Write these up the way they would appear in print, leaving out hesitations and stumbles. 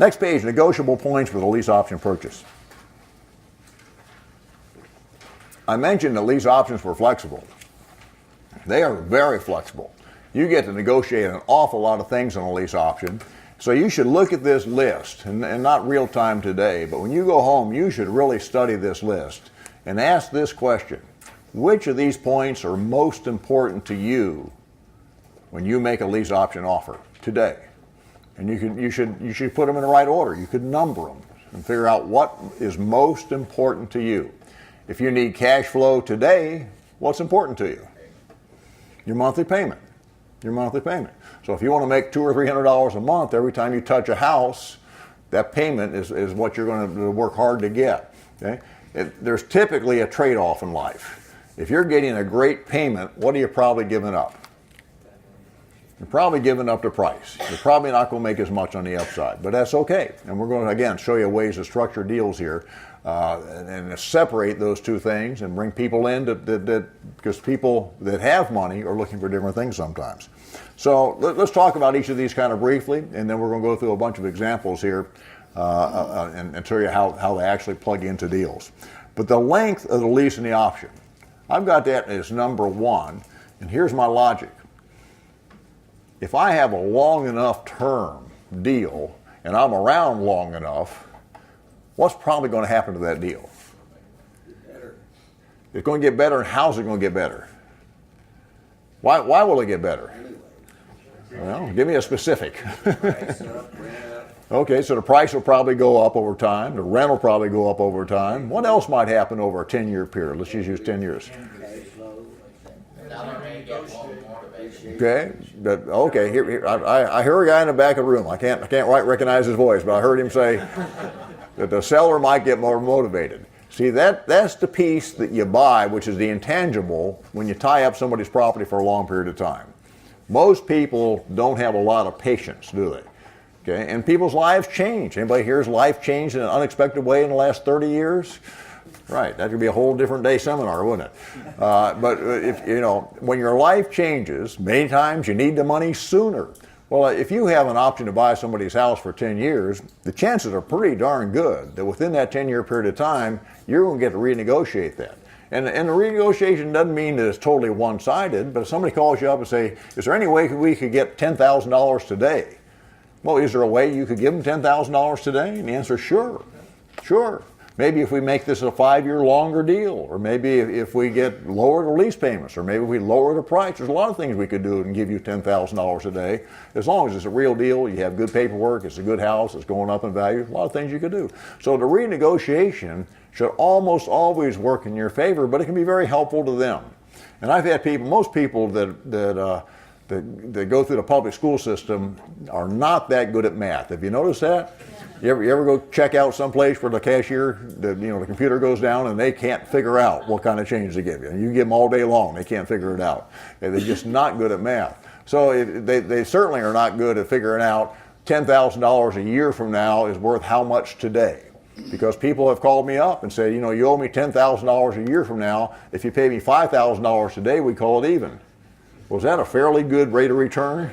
Next page, negotiable points with a lease option purchase. I mentioned that lease options were flexible. They are very flexible. You get to negotiate an awful lot of things on a lease option. So you should look at this list, and not real time today, but when you go home, you should really study this list and ask this question. Which of these points are most important to you when you make a lease option offer today? And you should put them in the right order. You could number them and figure out what is most important to you. If you need cash flow today, what's important to you? Your monthly payment. Your monthly payment. So if you want to make $200 or $300 a month every time you touch a house, that payment is what you're going to work hard to get. Okay? There's typically a trade-off in life. If you're getting a great payment, what are you probably giving up? You're probably giving up the price. You're probably not going to make as much on the upside, but that's okay. And we're going to, again, show you ways to structure deals here and separate those two things and bring people in because people that have money are looking for different things sometimes. So let's talk about each of these kind of briefly, and then we're going to go through a bunch of examples here and show you how they actually plug into deals. But the length of the lease and the option, I've got that as number one, and here's my logic. If I have a long enough term deal and I'm around long enough, what's probably going to happen to that deal? Better. It's going to get better, and how's it going to get better? Why will it get better? Well, give me a specific. Okay, so the price will probably go up over time. The rent will probably go up over time. What else might happen over a 10-year period? Let's just use 10 years. Okay, here I hear a guy in the back of the room. I can't recognize his voice, but I heard him say that the seller might get more motivated. See, that's the piece that you buy, which is the intangible, when you tie up somebody's property for a long period of time. Most people don't have a lot of patience, do they? Okay, and people's lives change. Anybody here's life changed in an unexpected way in the last 30 years? Right, that could be a whole different day seminar, wouldn't it? But if when your life changes, many times you need the money sooner. Well, if you have an option to buy somebody's house for 10 years, the chances are pretty darn good that within that 10-year period of time, you're going to get to renegotiate that. And the renegotiation doesn't mean that it's totally one-sided, but if somebody calls you up and say, is there any way we could get $10,000 today? Well, is there a way you could give them $10,000 today? And the answer is sure. Maybe if we make this a 5-year longer deal, or maybe if we get lower the lease payments, or maybe if we lower the price. There's a lot of things we could do and give you $10,000 a day. As long as it's a real deal, you have good paperwork, it's a good house, it's going up in value, a lot of things you could do. So the renegotiation should almost always work in your favor, but it can be very helpful to them. And I've had most people that go through the public school system are not that good at math. Have you noticed that? You ever go check out someplace where the cashier, the computer goes down and they can't figure out what kind of change to give you. And you give them all day long, they can't figure it out. They're just not good at math. So they certainly are not good at figuring out $10,000 a year from now is worth how much today. Because people have called me up and said, you owe me $10,000 a year from now. If you pay me $5,000 today, we call it even. Was that a fairly good rate of return?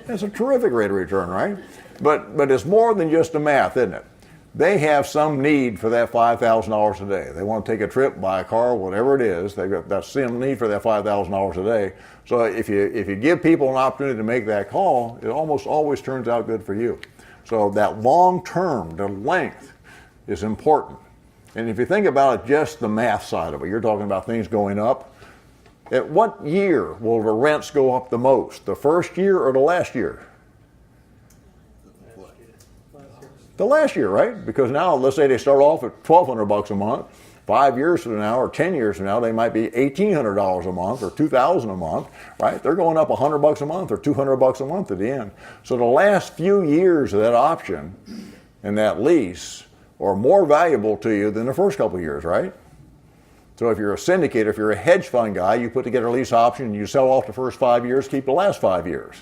That's a terrific rate of return, right? But it's more than just the math, isn't it? They have some need for that $5,000 a day. They want to take a trip, buy a car, whatever it is. They've got that same need for that $5,000 a day. So if you give people an opportunity to make that call, it almost always turns out good for you. So that long term, the length, is important. And if you think about it, just the math side of it, you're talking about things going up. At what year will the rents go up the most? The first year or the last year? The last year, right? Because now, let's say they start off at $1,200 a month. 5 years from now or 10 years from now, they might be $1,800 a month or $2,000 a month, right? They're going up $100 a month or $200 a month at the end. So the last few years of that option and that lease are more valuable to you than the first couple of years, right? So if you're a syndicator, if you're a hedge fund guy, you put together a lease option and you sell off the first 5 years, keep the last 5 years.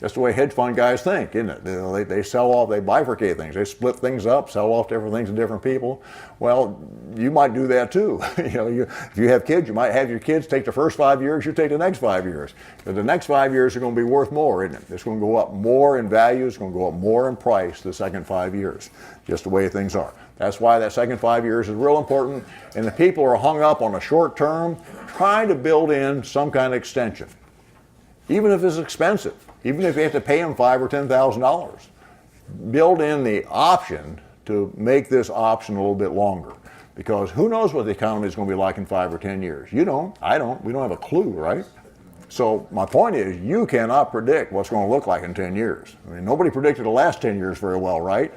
That's the way hedge fund guys think, isn't it? They sell off, they bifurcate things, they split things up, sell off different things to different people. Well, you might do that too. If you have kids, you might have your kids take the first 5 years, you take the next 5 years. But the next 5 years are going to be worth more, isn't it? It's going to go up more in value, it's going to go up more in price the second 5 years, just the way things are. That's why that second 5 years is real important. And the people are hung up on a short term, trying to build in some kind of extension, even if it's expensive. Even if you have to pay them $5,000 or $10,000, build in the option to make this option a little bit longer. Because who knows what the economy is going to be like in 5 or 10 years? You don't, I don't, we don't have a clue, right? So my point is, you cannot predict what's going to look like in 10 years. I mean, nobody predicted the last 10 years very well, right?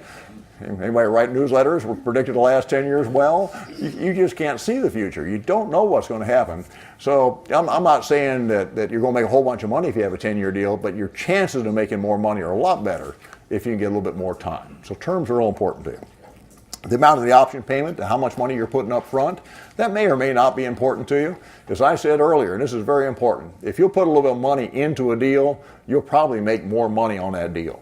Anybody write newsletters predicted the last 10 years well? You just can't see the future. You don't know what's going to happen. So I'm not saying that you're going to make a whole bunch of money if you have a 10-year deal, but your chances of making more money are a lot better if you can get a little bit more time. So terms are real important to you. The amount of the option payment, how much money you're putting up front, that may or may not be important to you. As I said earlier, and this is very important, if you put a little bit of money into a deal, you'll probably make more money on that deal.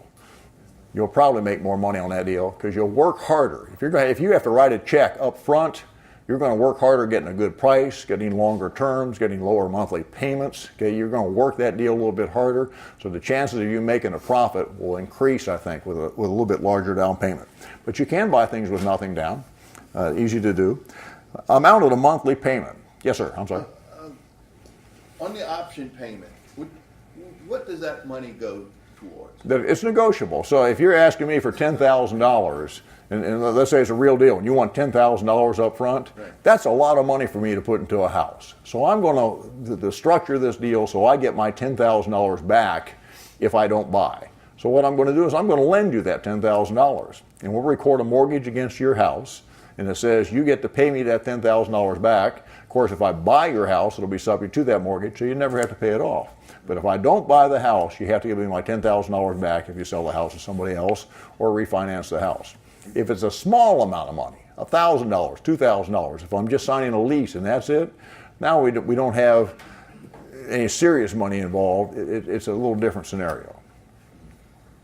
You'll probably make more money on that deal because you'll work harder. If you have to write a check up front, you're going to work harder getting a good price, getting longer terms, getting lower monthly payments. Okay, you're going to work that deal a little bit harder. So the chances of you making a profit will increase, I think, with a little bit larger down payment. But you can buy things with nothing down. Easy to do. Amount of the monthly payment. Yes, sir. I'm sorry. On the option payment, what does that money go towards? It's negotiable. So if you're asking me for $10,000, and let's say it's a real deal, and you want $10,000 up front, right, that's a lot of money for me to put into a house. So I'm going to structure this deal so I get my $10,000 back if I don't buy. So what I'm going to do is I'm going to lend you that $10,000, and we'll record a mortgage against your house, and it says you get to pay me that $10,000 back. Of course, if I buy your house, it'll be subject to that mortgage, so you never have to pay it off. But if I don't buy the house, you have to give me my $10,000 back if you sell the house to somebody else or refinance the house. If it's a small amount of money, $1,000, $2,000, if I'm just signing a lease and that's it, now we don't have any serious money involved. It's a little different scenario.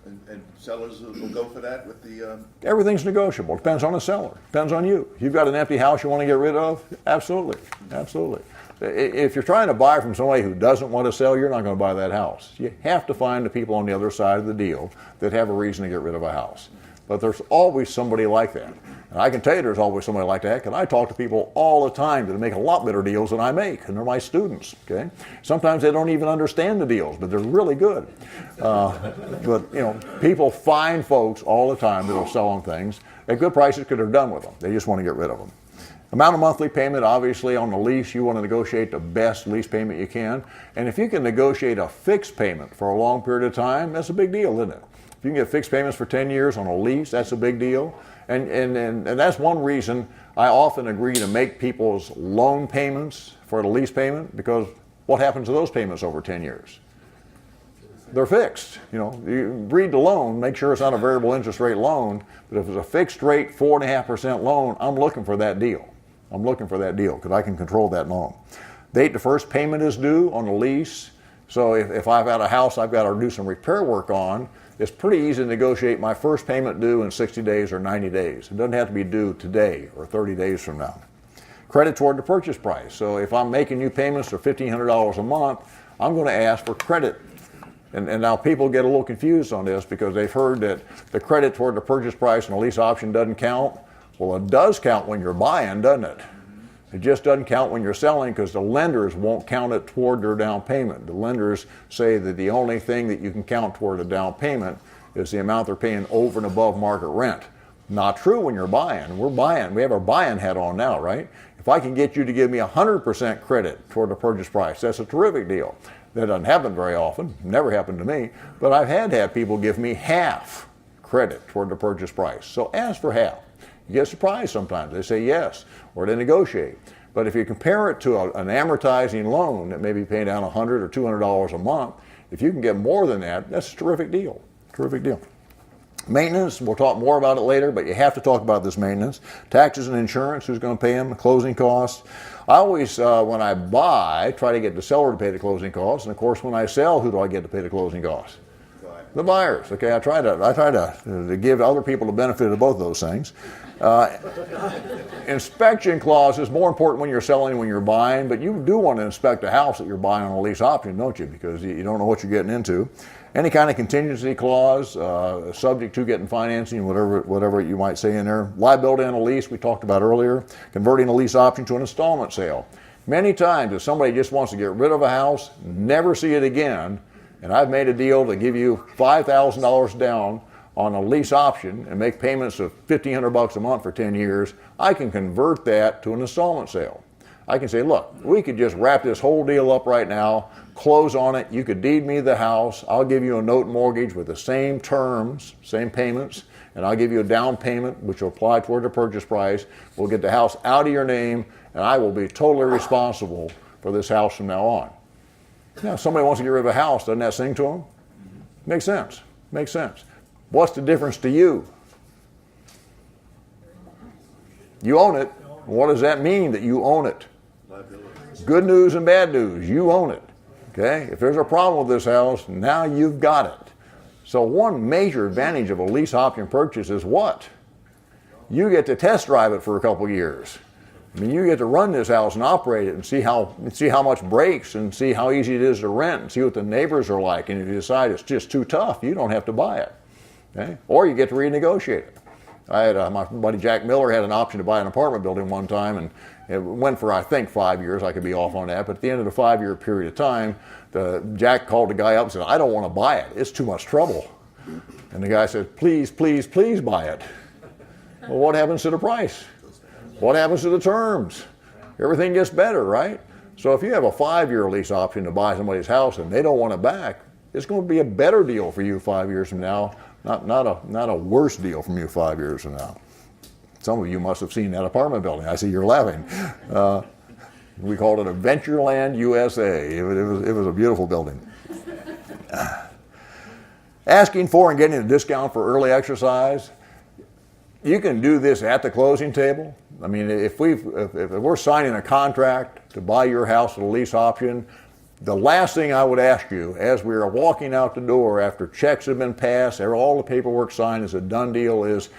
And sellers will go for that with the... Everything's negotiable. Depends on the seller. Depends on you. You've got an empty house you want to get rid of? Absolutely. Absolutely. If you're trying to buy from somebody who doesn't want to sell, you're not going to buy that house. You have to find the people on the other side of the deal that have a reason to get rid of a house. But there's always somebody like that. And I can tell you there's always somebody like that, because I talk to people all the time that make a lot better deals than I make, and they're my students, okay? Sometimes they don't even understand the deals, but they're really good. But, people find folks all the time that will sell them things at good prices because they're done with them. They just want to get rid of them. Amount of monthly payment, obviously, on the lease, you want to negotiate the best lease payment you can. And if you can negotiate a fixed payment for a long period of time, that's a big deal, isn't it? If you can get fixed payments for 10 years on a lease, that's a big deal. And that's one reason I often agree to make people's loan payments for the lease payment, because what happens to those payments over 10 years? They're fixed. You read the loan, make sure it's not a variable interest rate loan, but if it's a fixed rate 4.5% loan, I'm looking for that deal. I'm looking for that deal because I can control that loan. Date the first payment is due on the lease. So if I've got a house I've got to do some repair work on, it's pretty easy to negotiate my first payment due in 60 days or 90 days. It doesn't have to be due today or 30 days from now. Credit toward the purchase price. So if I'm making you payments of $1,500 a month, I'm going to ask for credit. And now people get a little confused on this because they've heard that the credit toward the purchase price and the lease option doesn't count. Well, it does count when you're buying, doesn't it? It just doesn't count when you're selling, because the lenders won't count it toward their down payment. The lenders say that the only thing that you can count toward a down payment is the amount they're paying over and above market rent. Not true when you're buying. We're buying. We have our buying hat on now, right? If I can get you to give me 100% credit toward the purchase price, that's a terrific deal. That doesn't happen very often. Never happened to me. But I've had people give me half credit toward the purchase price. So ask for half. You get surprised sometimes. They say yes, or they negotiate. But if you compare it to an amortizing loan that may be paying down $100 or $200 a month, if you can get more than that, that's a terrific deal. Terrific deal. Maintenance, we'll talk more about it later, but you have to talk about this maintenance. Taxes and insurance, who's going to pay them? Closing costs. I always, when I buy, try to get the seller to pay the closing costs. And of course, when I sell, who do I get to pay the closing costs? The buyers. Okay, I try to give other people the benefit of both those things. Inspection clause is more important when you're selling than when you're buying, but you do want to inspect a house that you're buying on a lease option, don't you? Because you don't know what you're getting into. Any kind of contingency clause, subject to getting financing, whatever you might say in there. Liability on a lease, we talked about earlier. Converting a lease option to an installment sale. Many times, if somebody just wants to get rid of a house, never see it again, and I've made a deal to give you $5,000 down on a lease option and make payments of $1,500 a month for 10 years, I can convert that to an installment sale. I can say, look, we could just wrap this whole deal up right now, close on it, you could deed me the house, I'll give you a note mortgage with the same terms, same payments, and I'll give you a down payment which will apply toward the purchase price. We'll get the house out of your name, and I will be totally responsible for this house from now on. Now, if somebody wants to get rid of a house, doesn't that sing to them? Makes sense. Makes sense. What's the difference to you? You own it. What does that mean that you own it? Good news and bad news. You own it. Okay? If there's a problem with this house, now you've got it. So one major advantage of a lease option purchase is what? You get to test drive it for a couple years. I mean, you get to run this house and operate it and see how much breaks and see how easy it is to rent and see what the neighbors are like. And if you decide it's just too tough, you don't have to buy it. Okay? Or you get to renegotiate it. I had my buddy Jack Miller had an option to buy an apartment building one time, and it went for, I think, 5 years. I could be off on that. But at the end of the 5-year period of time, Jack called the guy up and said, I don't want to buy it. It's too much trouble. And the guy said, please, please, please buy it. Well, what happens to the price? What happens to the terms? Everything gets better, right? So if you have a 5-year lease option to buy somebody's house and they don't want it back, it's going to be a better deal for you 5 years from now, not a worse deal from you 5 years from now. Some of you must have seen that apartment building. I see you're laughing. We called it Adventureland USA. It was a beautiful building. Asking for and getting a discount for early exercise. You can do this at the closing table. I mean, if we're signing a contract to buy your house with a lease option, the last thing I would ask you as we are walking out the door after checks have been passed, all the paperwork signed is a done deal is,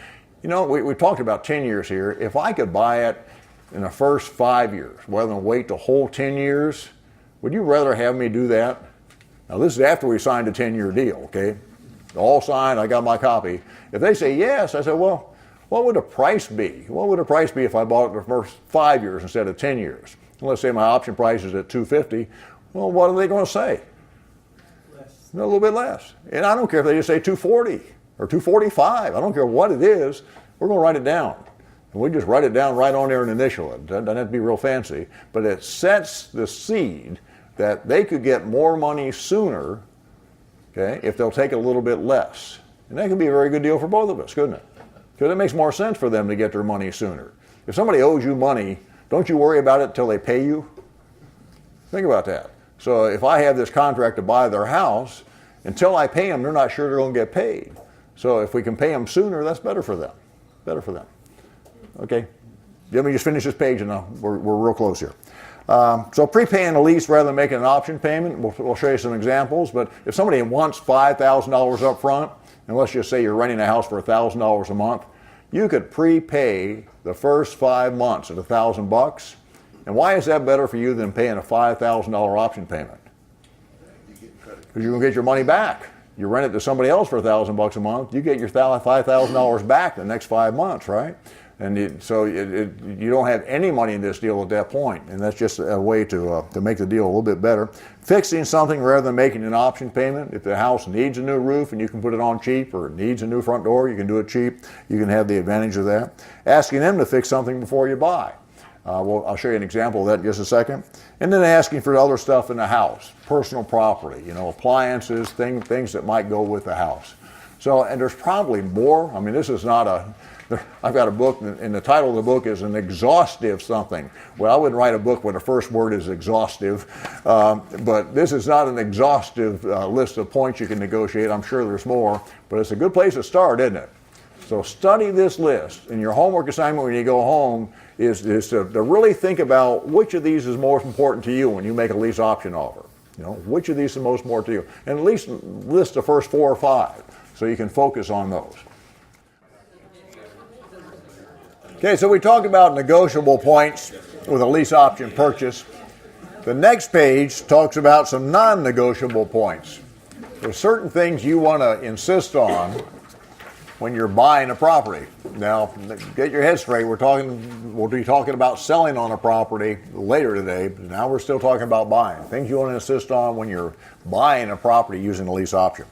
we talked about 10 years here. If I could buy it in the first 5 years rather than wait the whole 10 years, would you rather have me do that? Now, this is after we signed a 10-year deal, okay? All signed, I got my copy. If they say yes, I say, well, what would the price be? What would the price be if I bought it the first 5 years instead of 10 years? And let's say my option price is at $250. Well, what are they going to say? Less. A little bit less. And I don't care if they just say $240 or $245. I don't care what it is. We're going to write it down. And we just write it down right on there and initial it. It doesn't have to be real fancy. But it sets the seed that they could get more money sooner, okay, if they'll take a little bit less. And that could be a very good deal for both of us, couldn't it? Because it makes more sense for them to get their money sooner. If somebody owes you money, don't you worry about it until they pay you? Think about that. So if I have this contract to buy their house, until I pay them, they're not sure they're going to get paid. So if we can pay them sooner, that's better for them. Better for them. Okay? Let me just finish this page and we're real close here. So prepaying a lease rather than making an option payment, we'll show you some examples. But if somebody wants $5,000 up front, and let's just say you're renting a house for $1,000 a month, you could prepay the first 5 months at $1,000. And why is that better for you than paying a $5,000 option payment? Because you're going to get your money back. You rent it to somebody else for $1,000 a month, you get your $5,000 back the next 5 months, right? And you don't have any money in this deal at that point, and that's just a way to make the deal a little bit better. Fixing something rather than making an option payment. If the house needs a new roof and you can put it on cheap, or it needs a new front door, you can do it cheap. You can have the advantage of that. Asking them to fix something before you buy. I'll show you an example of that in just a second. And then asking for other stuff in the house, personal property, appliances, things that might go with the house. So, and there's probably more. I mean, this is not I've got a book, and the title of the book is an exhaustive something. Well, I wouldn't write a book where the first word is exhaustive, but this is not an exhaustive list of points you can negotiate. I'm sure there's more, but it's a good place to start, isn't it? So study this list, and your homework assignment when you go home is to really think about which of these is most important to you when you make a lease option offer. Which of these is the most important to you? And at least list the first 4 or 5 so you can focus on those. Okay, so we talked about negotiable points with a lease option purchase. The next page talks about some non-negotiable points. There's certain things you want to insist on when you're buying a property. Now, get your head straight. We'll be talking about selling on a property later today, but now we're still talking about buying. Things you want to insist on when you're buying a property using a lease option.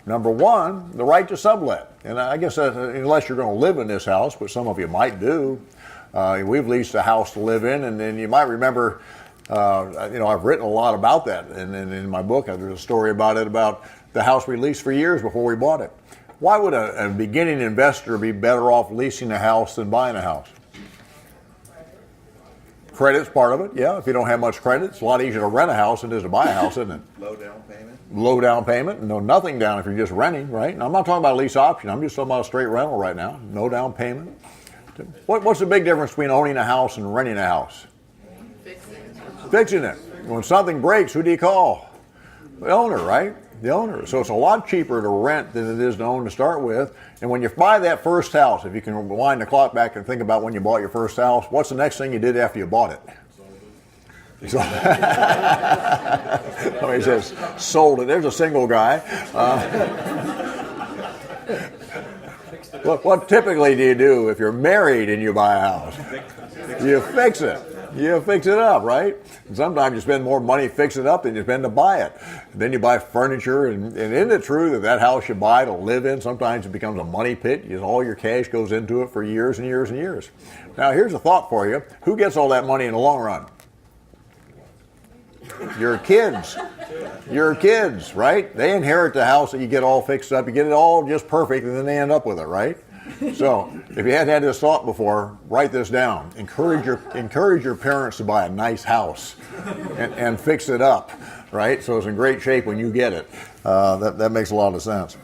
Number 1, the right to sublet. And I guess unless you're going to live in this house, but some of you might do. We've leased a house to live in, and then you might remember, I've written a lot about that. And in my book, there's a story about the house we leased for years before we bought it. Why would a beginning investor be better off leasing a house than buying a house? Credit's part of it, yeah. If you don't have much credit, it's a lot easier to rent a house than it is to buy a house, isn't it? Low down payment? Low down payment, nothing down if you're just renting, right? And I'm not talking about a lease option. I'm just talking about a straight rental right now. No down payment. What's the big difference between owning a house and renting a house? Fixing it. When something breaks, who do you call? The owner, right? The owner. So it's a lot cheaper to rent than it is to own to start with. And when you buy that first house, if you can wind the clock back and think about when you bought your first house, what's the next thing you did after you bought it? Somebody says, sold it. There's a single guy. What typically do you do if you're married and you buy a house? You fix it. You fix it up, right? And sometimes you spend more money fixing it up than you spend to buy it. And then you buy furniture, and isn't it true that house you buy to live in, sometimes it becomes a money pit? All your cash goes into it for years and years and years. Now, here's a thought for you. Who gets all that money in the long run? Your kids. Your kids, right? They inherit the house that you get all fixed up. You get it all just perfect, and then they end up with it, right? So, if you hadn't had this thought before, write this down. Encourage your parents to buy a nice house and fix it up, right? So it's in great shape when you get it. That makes a lot of sense.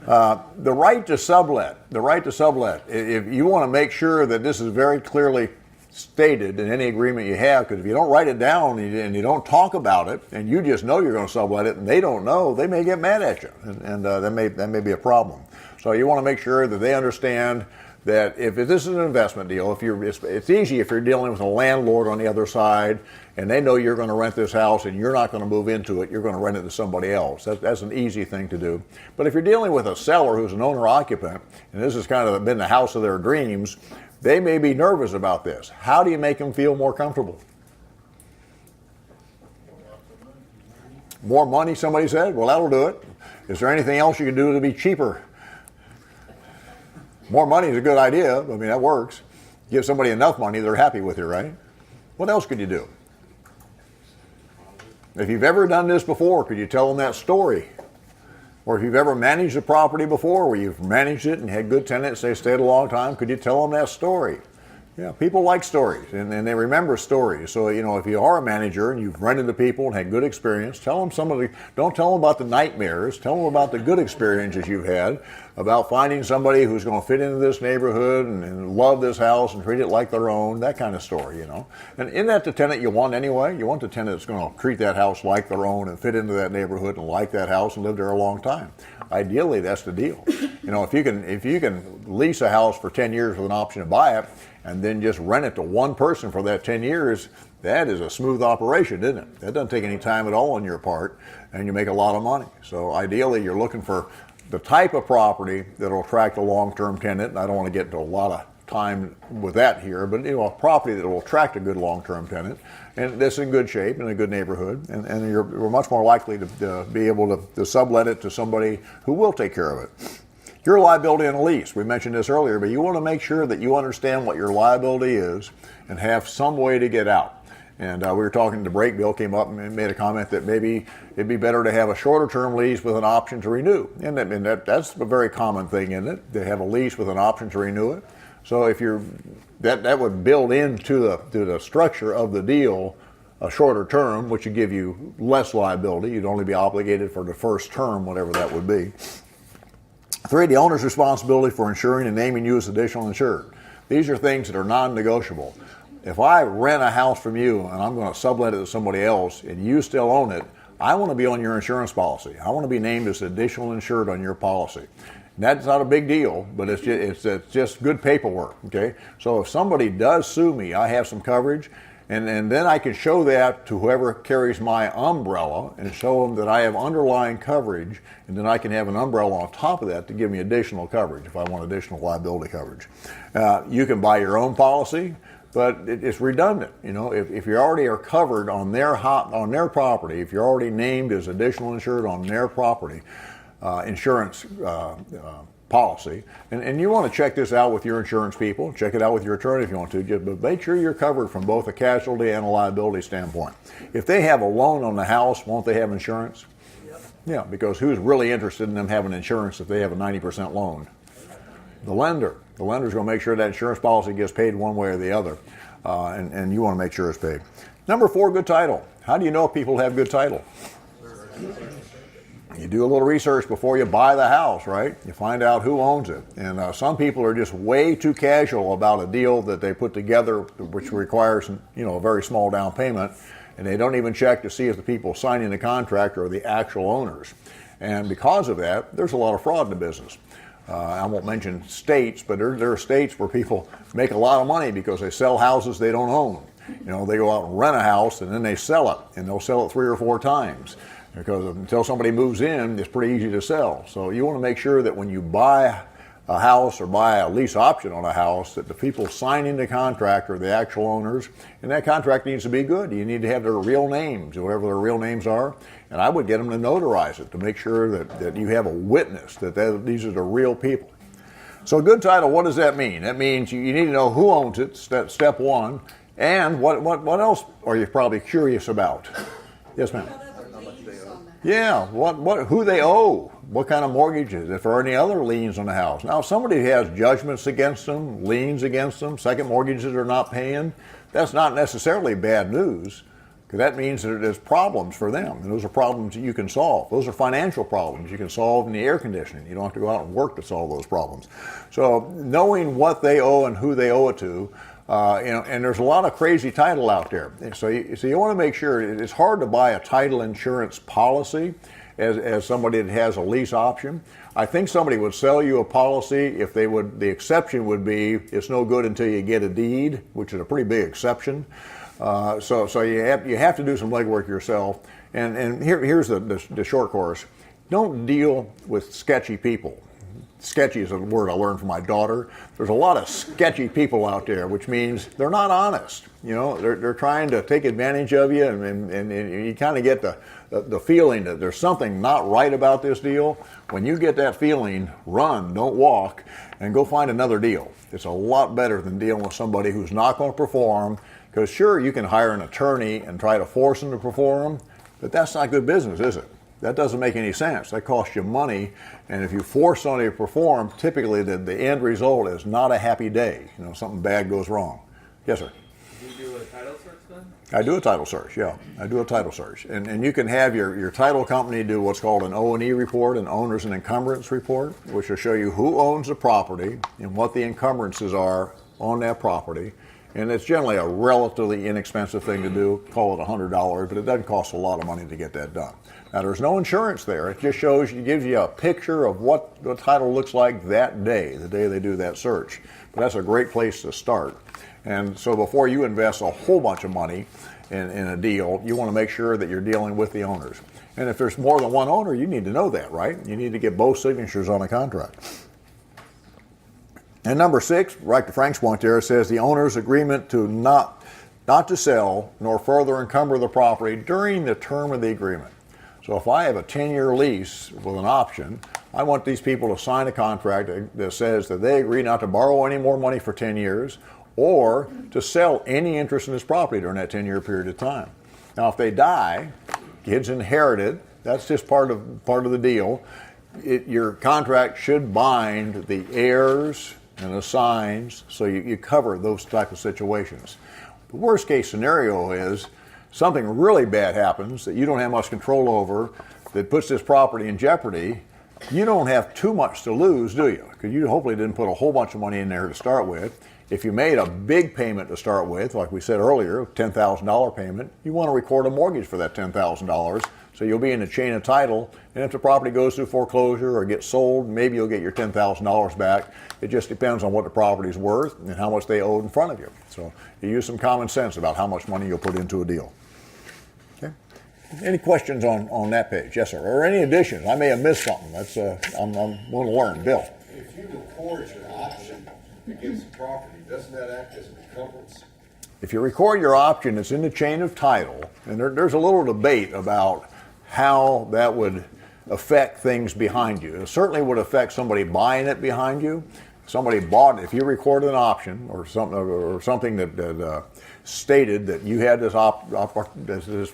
The right to sublet. The right to sublet. If you want to make sure that this is very clearly stated in any agreement you have, because if you don't write it down and you don't talk about it, and you just know you're going to sublet it, and they don't know, they may get mad at you, and that may be a problem. So you want to make sure that they understand that if this is an investment deal, it's easy if you're dealing with a landlord on the other side, and they know you're going to rent this house and you're not going to move into it, you're going to rent it to somebody else. That's an easy thing to do. But if you're dealing with a seller who's an owner-occupant, and this has kind of been the house of their dreams, they may be nervous about this. How do you make them feel more comfortable? More money, somebody said? Well, that'll do it. Is there anything else you can do to be cheaper? More money is a good idea. I mean, that works. Give somebody enough money, they're happy with you, right? What else could you do? If you've ever done this before, could you tell them that story? Or if you've ever managed a property before where you've managed it and had good tenants, they stayed a long time, could you tell them that story? Yeah, people like stories, and they remember stories. So, if you are a manager and you've rented to people and had good experience, don't tell them about the nightmares. Tell them about the good experiences you've had, about finding somebody who's going to fit into this neighborhood and love this house and treat it like their own, that kind of story, And isn't that the tenant you want anyway? You want the tenant that's going to treat that house like their own and fit into that neighborhood and like that house and live there a long time. Ideally, that's the deal. If you can lease a house for 10 years with an option to buy it, and then just rent it to one person for that 10 years, that is a smooth operation, isn't it? That doesn't take any time at all on your part, and you make a lot of money. So ideally, you're looking for the type of property that will attract a long-term tenant. And I don't want to get into a lot of time with that here, but a property that will attract a good long-term tenant, and that's in good shape, in a good neighborhood, and you're much more likely to be able to sublet it to somebody who will take care of it. Your liability on a lease, we mentioned this earlier, but you want to make sure that you understand what your liability is and have some way to get out. And we were talking, the break bill came up and made a comment that maybe it'd be better to have a shorter term lease with an option to renew. And that's a very common thing, isn't it? To have a lease with an option to renew it. So if that would build into the structure of the deal a shorter term, which would give you less liability. You'd only be obligated for the first term, whatever that would be. 3, the owner's responsibility for insuring and naming you as additional insured. These are things that are non-negotiable. If I rent a house from you and I'm going to sublet it to somebody else and you still own it, I want to be on your insurance policy. I want to be named as additional insured on your policy. And that's not a big deal, but it's just good paperwork, okay? So if somebody does sue me, I have some coverage, and then I can show that to whoever carries my umbrella and show them that I have underlying coverage, and then I can have an umbrella on top of that to give me additional coverage if I want additional liability coverage. You can buy your own policy, but it's redundant. You know, if you already are covered on their property, if you're already named as additional insured on their property, insurance policy, and you want to check this out with your insurance people, check it out with your attorney if you want to, but make sure you're covered from both a casualty and a liability standpoint. If they have a loan on the house, won't they have insurance? Yep. Yeah, because who's really interested in them having insurance if they have a 90% loan? The lender. The lender's going to make sure that insurance policy gets paid one way or the other, and you want to make sure it's paid. Number 4, good title. How do you know if people have good title? You do a little research before you buy the house, right? You find out who owns it. And some people are just way too casual about a deal that they put together, which requires, a very small down payment, and they don't even check to see if the people signing the contract are the actual owners. And because of that, there's a lot of fraud in the business. I won't mention states, but there are states where people make a lot of money because they sell houses they don't own. They go out and rent a house and then they sell it, and they'll sell it 3 or 4 times. Because until somebody moves in, it's pretty easy to sell. So you want to make sure that when you buy a house or buy a lease option on a house, that the people signing the contract are the actual owners, and that contract needs to be good. You need to have their real names, whatever their real names are, and I would get them to notarize it to make sure that you have a witness that these are the real people. So good title, what does that mean? That means you need to know who owns it, step 1, and what else are you probably curious about? Yes, ma'am. Yeah, who they owe, what kind of mortgages, if there are any other liens on the house. Now, if somebody has judgments against them, liens against them, second mortgages they're not paying, that's not necessarily bad news, because that means that there's problems for them, and those are problems that you can solve. Those are financial problems you can solve in the air conditioning. You don't have to go out and work to solve those problems. So knowing what they owe and who they owe it to, and there's a lot of crazy title out there. So you want to make sure. It's hard to buy a title insurance policy as somebody that has a lease option. I think somebody would sell you a policy if they would. The exception would be it's no good until you get a deed, which is a pretty big exception. So you have to do some legwork yourself. And here's the short course. Don't deal with sketchy people. Sketchy is a word I learned from my daughter. There's a lot of sketchy people out there, which means they're not honest. They're trying to take advantage of you, and you kind of get the feeling that there's something not right about this deal. When you get that feeling, run, don't walk, and go find another deal. It's a lot better than dealing with somebody who's not going to perform, because sure, you can hire an attorney and try to force them to perform, but that's not good business, is it? That doesn't make any sense. That costs you money, and if you force somebody to perform, typically the end result is not a happy day. Something bad goes wrong. Yes, sir? Do you do a title search then? I do a title search, yeah. I do a title search. And you can have your title company do what's called an O&E report, an owner's and encumbrance report, which will show you who owns the property and what the encumbrances are on that property. And it's generally a relatively inexpensive thing to do. Call it $100, but it doesn't cost a lot of money to get that done. Now, there's no insurance there. It just gives you a picture of what the title looks like that day, the day they do that search. But that's a great place to start. And so before you invest a whole bunch of money in a deal, you want to make sure that you're dealing with the owners. And if there's more than one owner, you need to know that, right? You need to get both signatures on a contract. And number 6, right to Frank's point there, it says the owner's agreement to not to sell nor further encumber the property during the term of the agreement. So if I have a 10-year lease with an option, I want these people to sign a contract that says that they agree not to borrow any more money for 10 years or to sell any interest in this property during that 10-year period of time. Now, if they die, kids inherit it. That's just part of the deal. Your contract should bind the heirs and assigns, so you cover those type of situations. The worst case scenario is something really bad happens that you don't have much control over that puts this property in jeopardy. You don't have too much to lose, do you? Because you hopefully didn't put a whole bunch of money in there to start with. If you made a big payment to start with, like we said earlier, $10,000 payment, you want to record a mortgage for that $10,000 So you'll be in the chain of title, and if the property goes through foreclosure or gets sold, maybe you'll get your $10,000 back. It just depends on what the property's worth and how much they owed in front of you. So you use some common sense about how much money you'll put into a deal. Okay. Any questions on that page? Yes, sir. Or any additions? I may have missed something. That's I'm going to learn. Bill. If you record your option against the property, doesn't that act as an encumbrance? If you record your option, it's in the chain of title, and there's a little debate about how that would affect things behind you. It certainly would affect somebody buying it behind you. Somebody bought it. If you recorded an option or something that stated that you had this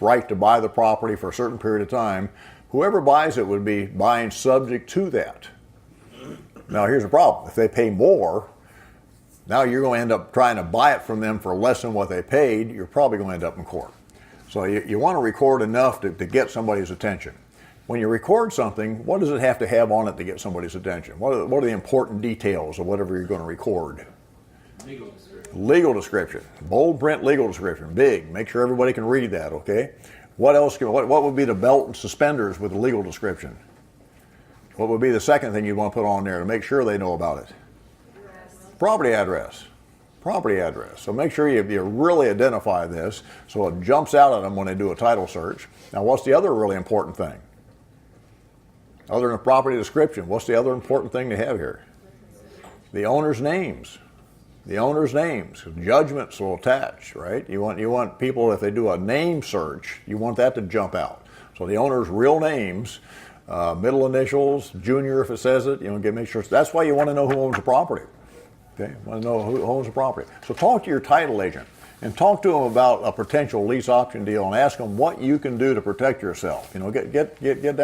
right to buy the property for a certain period of time, whoever buys it would be buying subject to that. Now, here's the problem. If they pay more, now you're going to end up trying to buy it from them for less than what they paid. You're probably going to end up in court. So you want to record enough to get somebody's attention. When you record something, what does it have to have on it to get somebody's attention? What are the important details of whatever you're going to record? Legal description. Legal description. Bold print legal description. Big. Make sure everybody can read that, okay? What else? What would be the belt and suspenders with the legal description? What would be the second thing you'd want to put on there to make sure they know about it? Property address. Property address. So make sure you really identify this so it jumps out at them when they do a title search. Now, what's the other really important thing? Other than property description, what's the other important thing to have here? The owner's names. The owner's names. Judgments will attach, right? You want people, if they do a name search, you want that to jump out. So the owner's real names, middle initials, junior if it says it, make sure. That's why you want to know who owns the property. Okay, want to know who owns the property. So talk to your title agent and talk to them about a potential lease option deal and ask them what you can do to protect yourself. Get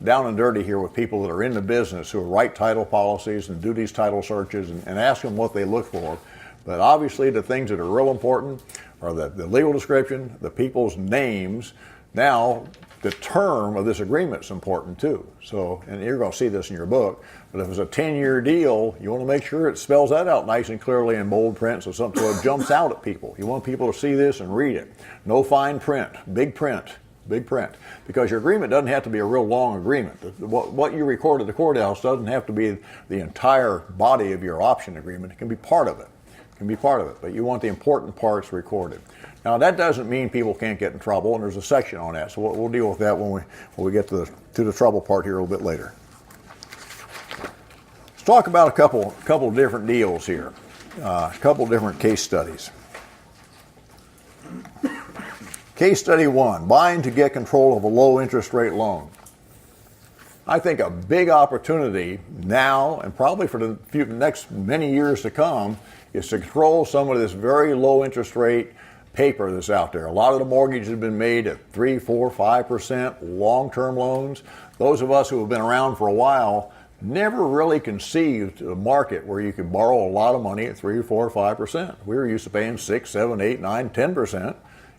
down and dirty here with people that are in the business who write title policies and do these title searches and ask them what they look for. But obviously the things that are real important are the legal description, the people's names. Now, the term of this agreement is important too. So, and you're going to see this in your book, but if it's a 10-year deal, you want to make sure it spells that out nice and clearly in bold print so something jumps out at people. You want people to see this and read it. No fine print, big print. Big print. Because your agreement doesn't have to be a real long agreement. What you record at the courthouse doesn't have to be the entire body of your option agreement. It can be part of it. But you want the important parts recorded. Now, that doesn't mean people can't get in trouble, and there's a section on that. So we'll deal with that when we get to the trouble part here a little bit later. Let's talk about a couple different deals here, a couple different case studies. Case study 1, buying to get control of a low interest rate loan. I think a big opportunity now and probably for the next many years to come is to control some of this very low interest rate paper that's out there. A lot of the mortgages have been made at 3%, 4%, 5% long-term loans. Those of us who have been around for a while never really conceived a market where you could borrow a lot of money at 3%, 4%, 5%. We were used to paying 6, 7, 8, 9, 10%.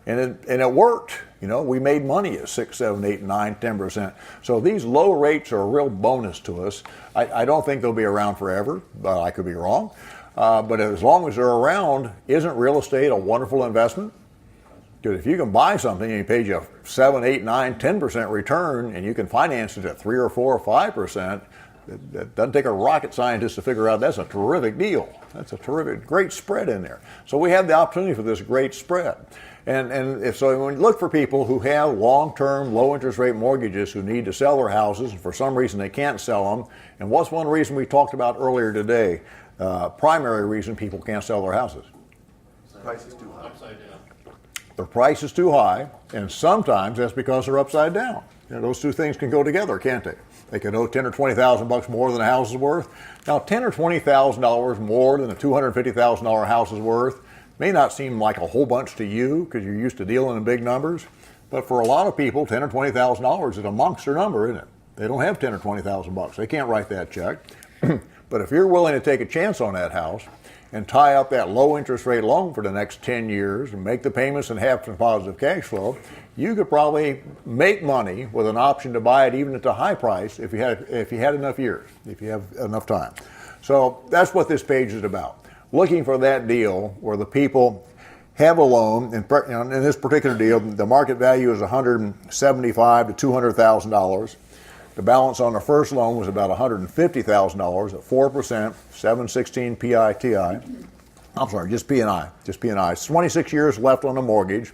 And it worked. We made money at 6, 7, 8, 9, 10%. So these low rates are a real bonus to us. I don't think they'll be around forever, but I could be wrong. But as long as they're around, isn't real estate a wonderful investment? Because if you can buy something and it pays you 7, 8, 9, 10% return, and you can finance it at 3 or 4 or 5%, that doesn't take a rocket scientist to figure out that's a terrific deal. That's a great spread in there. So we have the opportunity for this great spread. And so when you look for people who have long-term, low-interest rate mortgages who need to sell their houses, and for some reason they can't sell them, and what's one reason we talked about earlier today? Primary reason people can't sell their houses. The price is too high. Upside down. The price is too high, and sometimes that's because they're upside down. Those two things can go together, can't they? They could owe $10,000 or $20,000 more than a house is worth. Now, $10,000 or $20,000 more than a $250,000 house is worth may not seem like a whole bunch to you because you're used to dealing in big numbers, but for a lot of people, $10,000 or $20,000 is a monster number, isn't it? They don't have $10,000 or $20,000. They can't write that check. But if you're willing to take a chance on that house and tie up that low interest rate loan for the next 10 years and make the payments and have some positive cash flow, you could probably make money with an option to buy it even at the high price if you had enough years, if you have enough time. So that's what this page is about. Looking for that deal where the people have a loan, in this particular deal, the market value is $175,000 to $200,000. The balance on the first loan was about $150,000 at 4%, 716 PITI. I'm sorry, just P&I. It's 26 years left on the mortgage,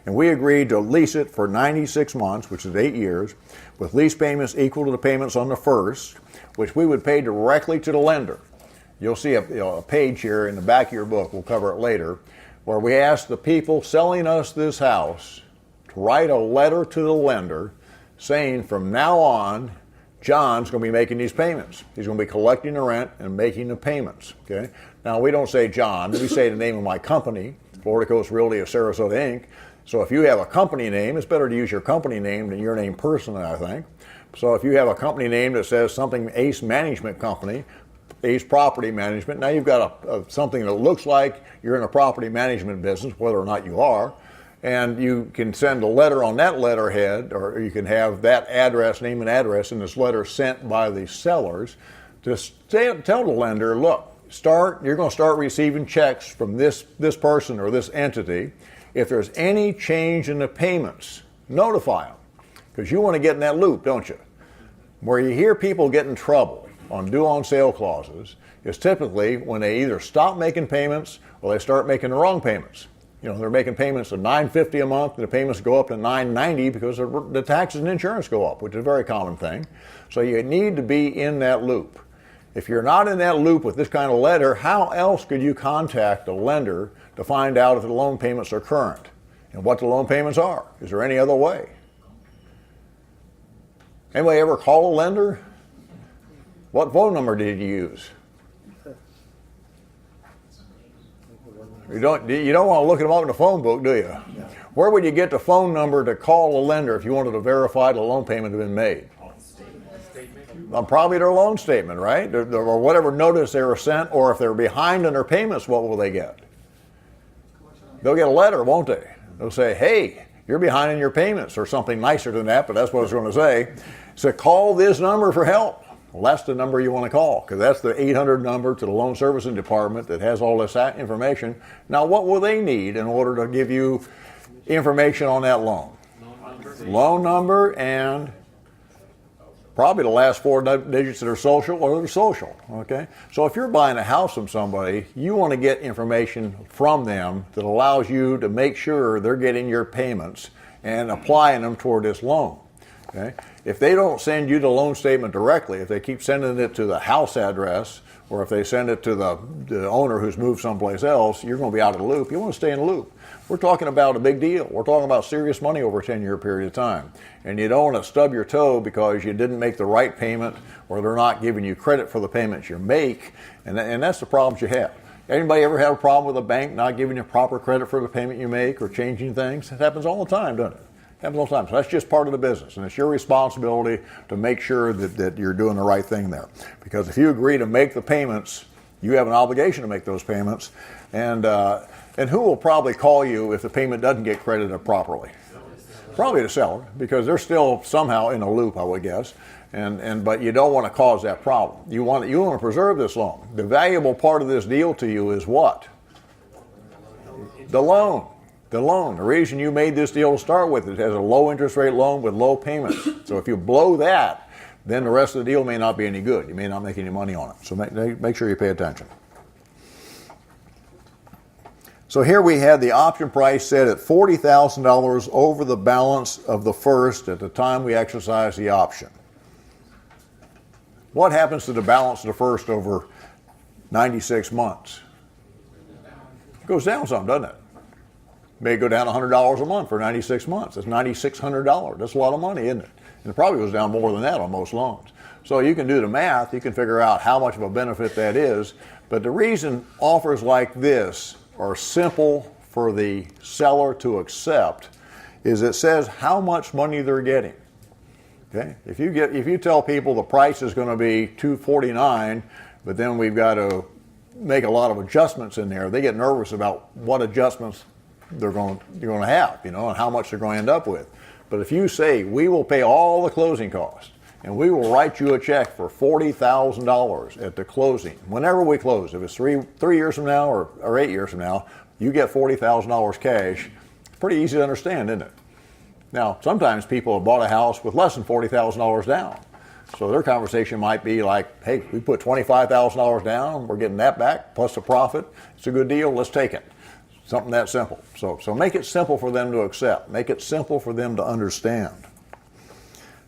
and we agreed to lease it for 96 months, which is 8 years, with lease payments equal to the payments on the first, which we would pay directly to the lender. You'll see a page here in the back of your book, we'll cover it later, where we ask the people selling us this house to write a letter to the lender saying from now on, John's going to be making these payments. He's going to be collecting the rent and making the payments. Okay. Now, we don't say John. We say the name of my company, Florida Coast Realty of Sarasota, Inc. So if you have a company name, it's better to use your company name than your name personally, I think. So if you have a company name that says something Ace Management Company, Ace Property Management, now you've got something that looks like you're in a property management business, whether or not you are. And you can send a letter on that letterhead, or you can have that address, name and address, in this letter sent by the sellers to tell the lender, look, you're going to start receiving checks from this person or this entity. If there's any change in the payments, notify them, because you want to get in that loop, don't you? Where you hear people get in trouble on due on sale clauses is typically when they either stop making payments or they start making the wrong payments. They're making payments of $950 a month, and the payments go up to $990 because the taxes and insurance go up, which is a very common thing. So you need to be in that loop. If you're not in that loop with this kind of letter, how else could you contact the lender to find out if the loan payments are current and what the loan payments are? Is there any other way? Anybody ever call a lender? What phone number did you use? You don't want to look them up in the phone book, do you? No. Where would you get the phone number to call a lender if you wanted to verify the loan payment had been made? Probably their loan statement, right? Or whatever notice they were sent, or if they're behind on their payments, what will they get? They'll get a letter, won't they? They'll say, hey, you're behind in your payments, or something nicer than that, but that's what I was going to say. So call this number for help. Well, that's the number you want to call, because that's the 800 number to the loan servicing department that has all this information. Now, what will they need in order to give you information on that loan? Loan number and probably the last 4 digits that are social or they're social, okay? So if you're buying a house from somebody, you want to get information from them that allows you to make sure they're getting your payments and applying them toward this loan, okay? If they don't send you the loan statement directly, if they keep sending it to the house address, or if they send it to the owner who's moved someplace else, you're going to be out of the loop. You want to stay in the loop. We're talking about a big deal. We're talking about serious money over a 10-year period of time. And you don't want to stub your toe because you didn't make the right payment, or they're not giving you credit for the payments you make. And that's the problems you have. Anybody ever have a problem with a bank not giving you proper credit for the payment you make or changing things? It happens all the time, doesn't it? Happens all the time. So that's just part of the business, and it's your responsibility to make sure that you're doing the right thing there. Because if you agree to make the payments, you have an obligation to make those payments. And who will probably call you if the payment doesn't get credited properly? Probably the seller, because they're still somehow in a loop, I would guess. But you don't want to cause that problem. You want to preserve this loan. The valuable part of this deal to you is what? The loan. The loan. The reason you made this deal to start with, it has a low interest rate loan with low payments. So if you blow that, then the rest of the deal may not be any good. You may not make any money on it. So make sure you pay attention. So here we had the option price set at $40,000 over the balance of the first at the time we exercised the option. What happens to the balance of the first over 96 months? It goes down some, doesn't it? May go down $100 a month for 96 months. That's $9,600. That's a lot of money, isn't it? And it probably goes down more than that on most loans. So you can do the math. You can figure out how much of a benefit that is. But the reason offers like this are simple for the seller to accept is it says how much money they're getting. Okay? If you tell people the price is going to be $249, but then we've got to make a lot of adjustments in there, they get nervous about what adjustments you're going to have, and how much they're going to end up with. But if you say, we will pay all the closing costs, and we will write you a check for $40,000 at the closing, whenever we close, if it's three years from now or 8 years from now, you get $40,000 cash. Pretty easy to understand, isn't it? Now, sometimes people have bought a house with less than $40,000 down. So their conversation might be like, hey, we put $25,000 down, we're getting that back, plus a profit. It's a good deal, let's take it. Something that simple. So make it simple for them to accept. Make it simple for them to understand.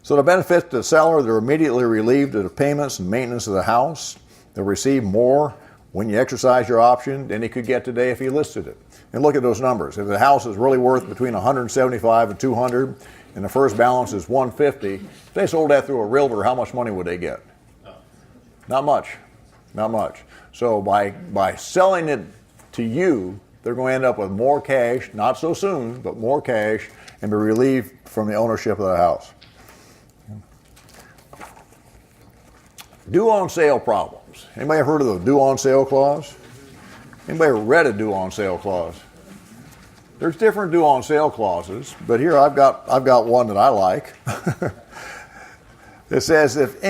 So the benefit to the seller, they're immediately relieved of the payments and maintenance of the house. They'll receive more when you exercise your option than he could get today if he listed it. And look at those numbers. If the house is really worth between $175,000 and $200,000, and the first balance is $150,000, if they sold that through a realtor, how much money would they get? Not much. Not much. So by selling it to you, they're going to end up with more cash, not so soon, but more cash, and be relieved from the ownership of the house. Due on sale problems. Anybody heard of the due on sale clause? Anybody read a due on sale clause? There's different due on sale clauses, but here I've got one that I like. It says if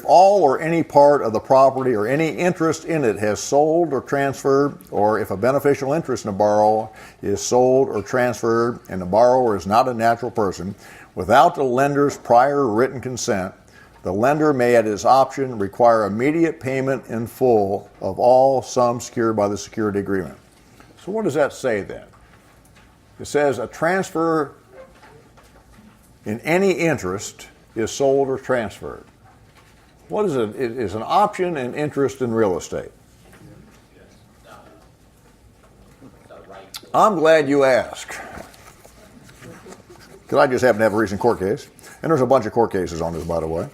all or any part of the property or any interest in it has sold or transferred, or if a beneficial interest in a borrower is sold or transferred and the borrower is not a natural person, without the lender's prior written consent, the lender may at his option require immediate payment in full of all sums secured by the security agreement. So what does that say then? It says a transfer in any interest is sold or transferred. What is it? It is an option and interest in real estate. I'm glad you asked. Because I just happen to have a recent court case. And there's a bunch of court cases on this, by the way.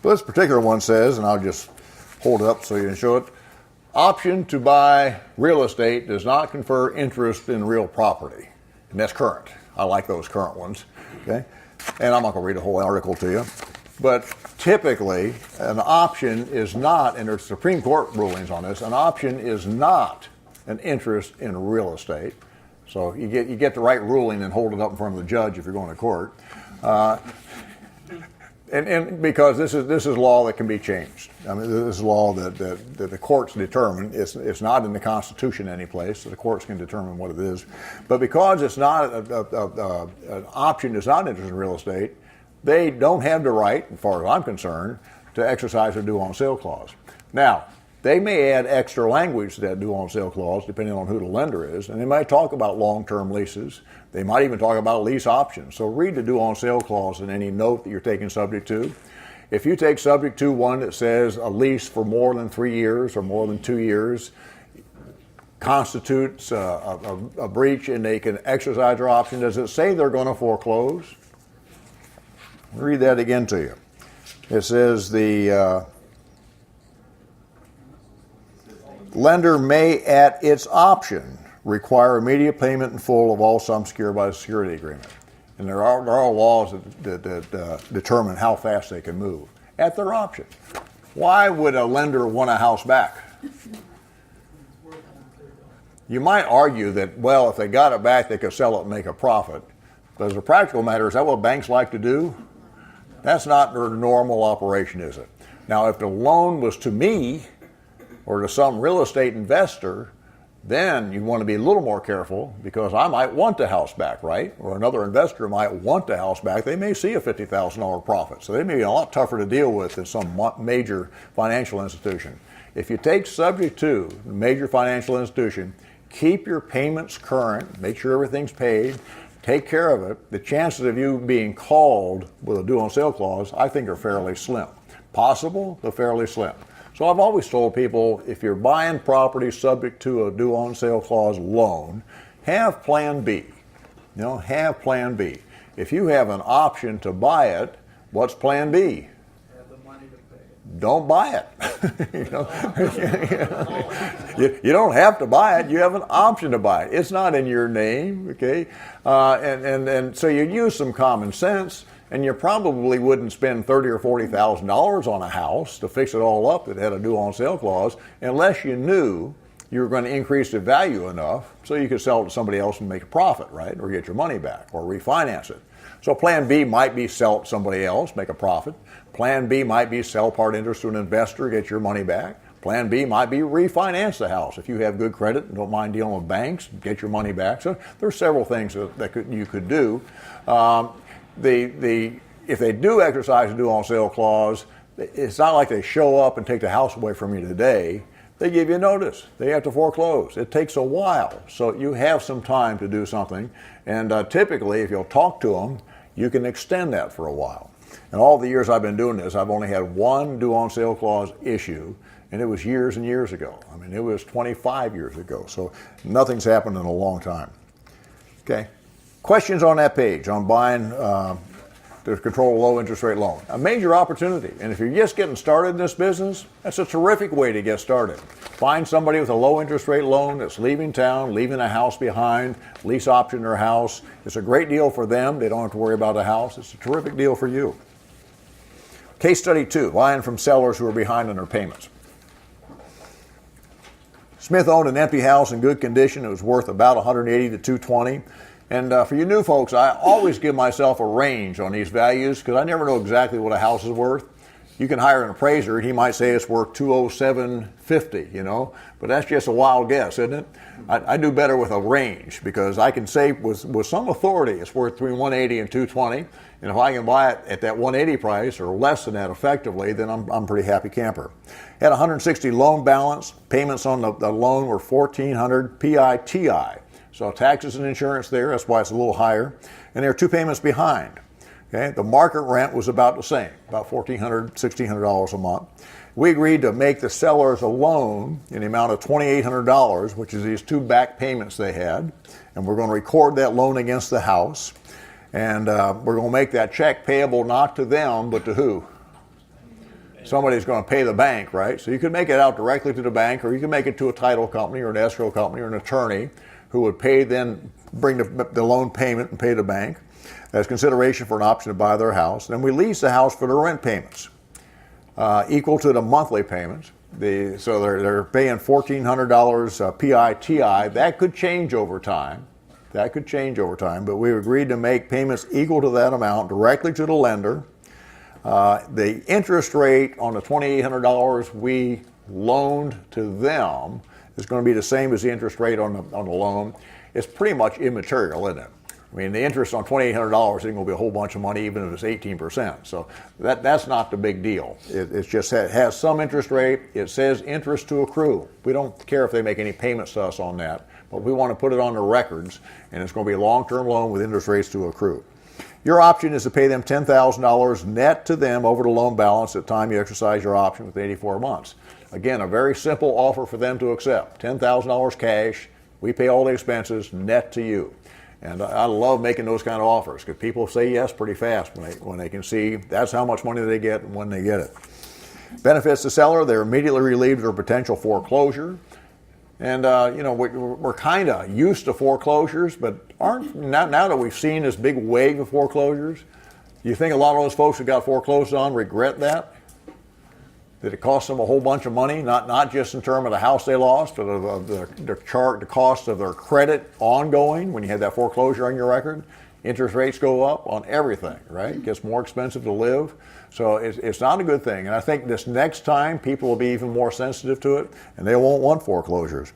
But this particular one says, and I'll just hold it up so you can show it, option to buy real estate does not confer interest in real property. And that's current. I like those current ones. Okay? And I'm not going to read the whole article to you. But typically, an option is not, and there's Supreme Court rulings on this, an option is not an interest in real estate. So you get the right ruling and hold it up in front of the judge if you're going to court. And because this is law that can be changed. I mean, this is law that the courts determine. It's not in the Constitution anyplace, so the courts can determine what it is. But because it's not an option is not interest in real estate, they don't have the right, as far as I'm concerned, to exercise a due on sale clause. Now, they may add extra language to that due on sale clause, depending on who the lender is, and they might talk about long-term leases. They might even talk about lease options. So read the due on sale clause in any note that you're taking subject to. If you take subject to one that says a lease for more than 3 years or more than 2 years constitutes a breach and they can exercise their option, does it say they're going to foreclose? I'll read that again to you. It says the lender may, at its option, require immediate payment in full of all sums secured by the security agreement. And there are laws that determine how fast they can move at their option. Why would a lender want a house back? You might argue that, well, if they got it back, they could sell it and make a profit. But as a practical matter, is that what banks like to do? That's not their normal operation, is it? Now, if the loan was to me or to some real estate investor, then you want to be a little more careful because I might want the house back, right? Or another investor might want the house back. They may see a $50,000 profit, so they may be a lot tougher to deal with than some major financial institution. If you take subject to a major financial institution, keep your payments current, make sure everything's paid, take care of it. The chances of you being called with a due on sale clause, I think, are fairly slim. Possible, but fairly slim. So I've always told people, if you're buying property subject to a due on sale clause loan, have plan B. Have plan B. If you have an option to buy it, what's plan B? Have the money to pay it. Don't buy it. You don't have to buy it. You have an option to buy it. It's not in your name, okay? And so you use some common sense. And you probably wouldn't spend $30,000 or $40,000 on a house to fix it all up that had a due on sale clause unless you knew you were going to increase the value enough so you could sell it to somebody else and make a profit, right? Or get your money back or refinance it. So plan B might be sell it to somebody else, make a profit. Plan B might be sell part interest to an investor, get your money back. Plan B might be refinance the house. If you have good credit and don't mind dealing with banks, get your money back. So there's several things you could do. If they do exercise a due on sale clause, it's not like they show up and take the house away from you today. They give you notice. They have to foreclose. It takes a while. So you have some time to do something. And typically, if you'll talk to them, you can extend that for a while. And all the years I've been doing this, I've only had one due on sale clause issue, and it was years and years ago. I mean, it was 25 years ago. So nothing's happened in a long time. Okay. Questions on that page on buying to control a low interest rate loan? A major opportunity. And if you're just getting started in this business, that's a terrific way to get started. Find somebody with a low interest rate loan that's leaving town, leaving a house behind, lease option their house. It's a great deal for them. They don't have to worry about the house. It's a terrific deal for you. Case study 2, buying from sellers who are behind on their payments. Smith owned an empty house in good condition. It was worth about $180 to $220. And for you new folks, I always give myself a range on these values because I never know exactly what a house is worth. You can hire an appraiser, and he might say it's worth $207.50, you know, but that's just a wild guess, isn't it? I do better with a range because I can say with some authority it's worth between $180 and $220, and if I can buy it at that $180 price or less than that effectively, then I'm a pretty happy camper. Had $160 loan balance. Payments on the loan were $1,400 PITI. So taxes and insurance there, that's why it's a little higher. And there are 2 payments behind. Okay, the market rent was about the same, about $1,400, $1,600 a month. We agreed to make the sellers a loan in the amount of $2,800, which is these 2 back payments they had. And we're going to record that loan against the house. And we're going to make that check payable not to them, but to who? Somebody's going to pay the bank, right? So you can make it out directly to the bank, or you can make it to a title company or an escrow company or an attorney who would pay, then bring the loan payment and pay the bank as consideration for an option to buy their house. Then we lease the house for the rent payments, equal to the monthly payments. So they're paying $1,400 PITI. That could change over time. But we agreed to make payments equal to that amount directly to the lender. The interest rate on the $2,800 we loaned to them is going to be the same as the interest rate on the loan. It's pretty much immaterial, isn't it? I mean, the interest on $2,800 isn't going to be a whole bunch of money, even if it's 18%. So that's not the big deal. It just has some interest rate. It says interest to accrue. We don't care if they make any payments to us on that, but we want to put it on the records, and it's going to be a long-term loan with interest rates to accrue. Your option is to pay them $10,000 net to them over the loan balance at the time you exercise your option with 84 months. Again, a very simple offer for them to accept. $10,000 cash. We pay all the expenses net to you. And I love making those kind of offers because people say yes pretty fast when they can see that's how much money they get and when they get it. Benefits the seller, they're immediately relieved of their potential foreclosure. And, we're kind of used to foreclosures, but now that we've seen this big wave of foreclosures, you think a lot of those folks who got foreclosed on regret that? Did it cost them a whole bunch of money, not just in terms of the house they lost, but of the cost of their credit ongoing when you had that foreclosure on your record? Interest rates go up on everything, right? It gets more expensive to live. So it's not a good thing. And I think this next time people will be even more sensitive to it, and they won't want foreclosures.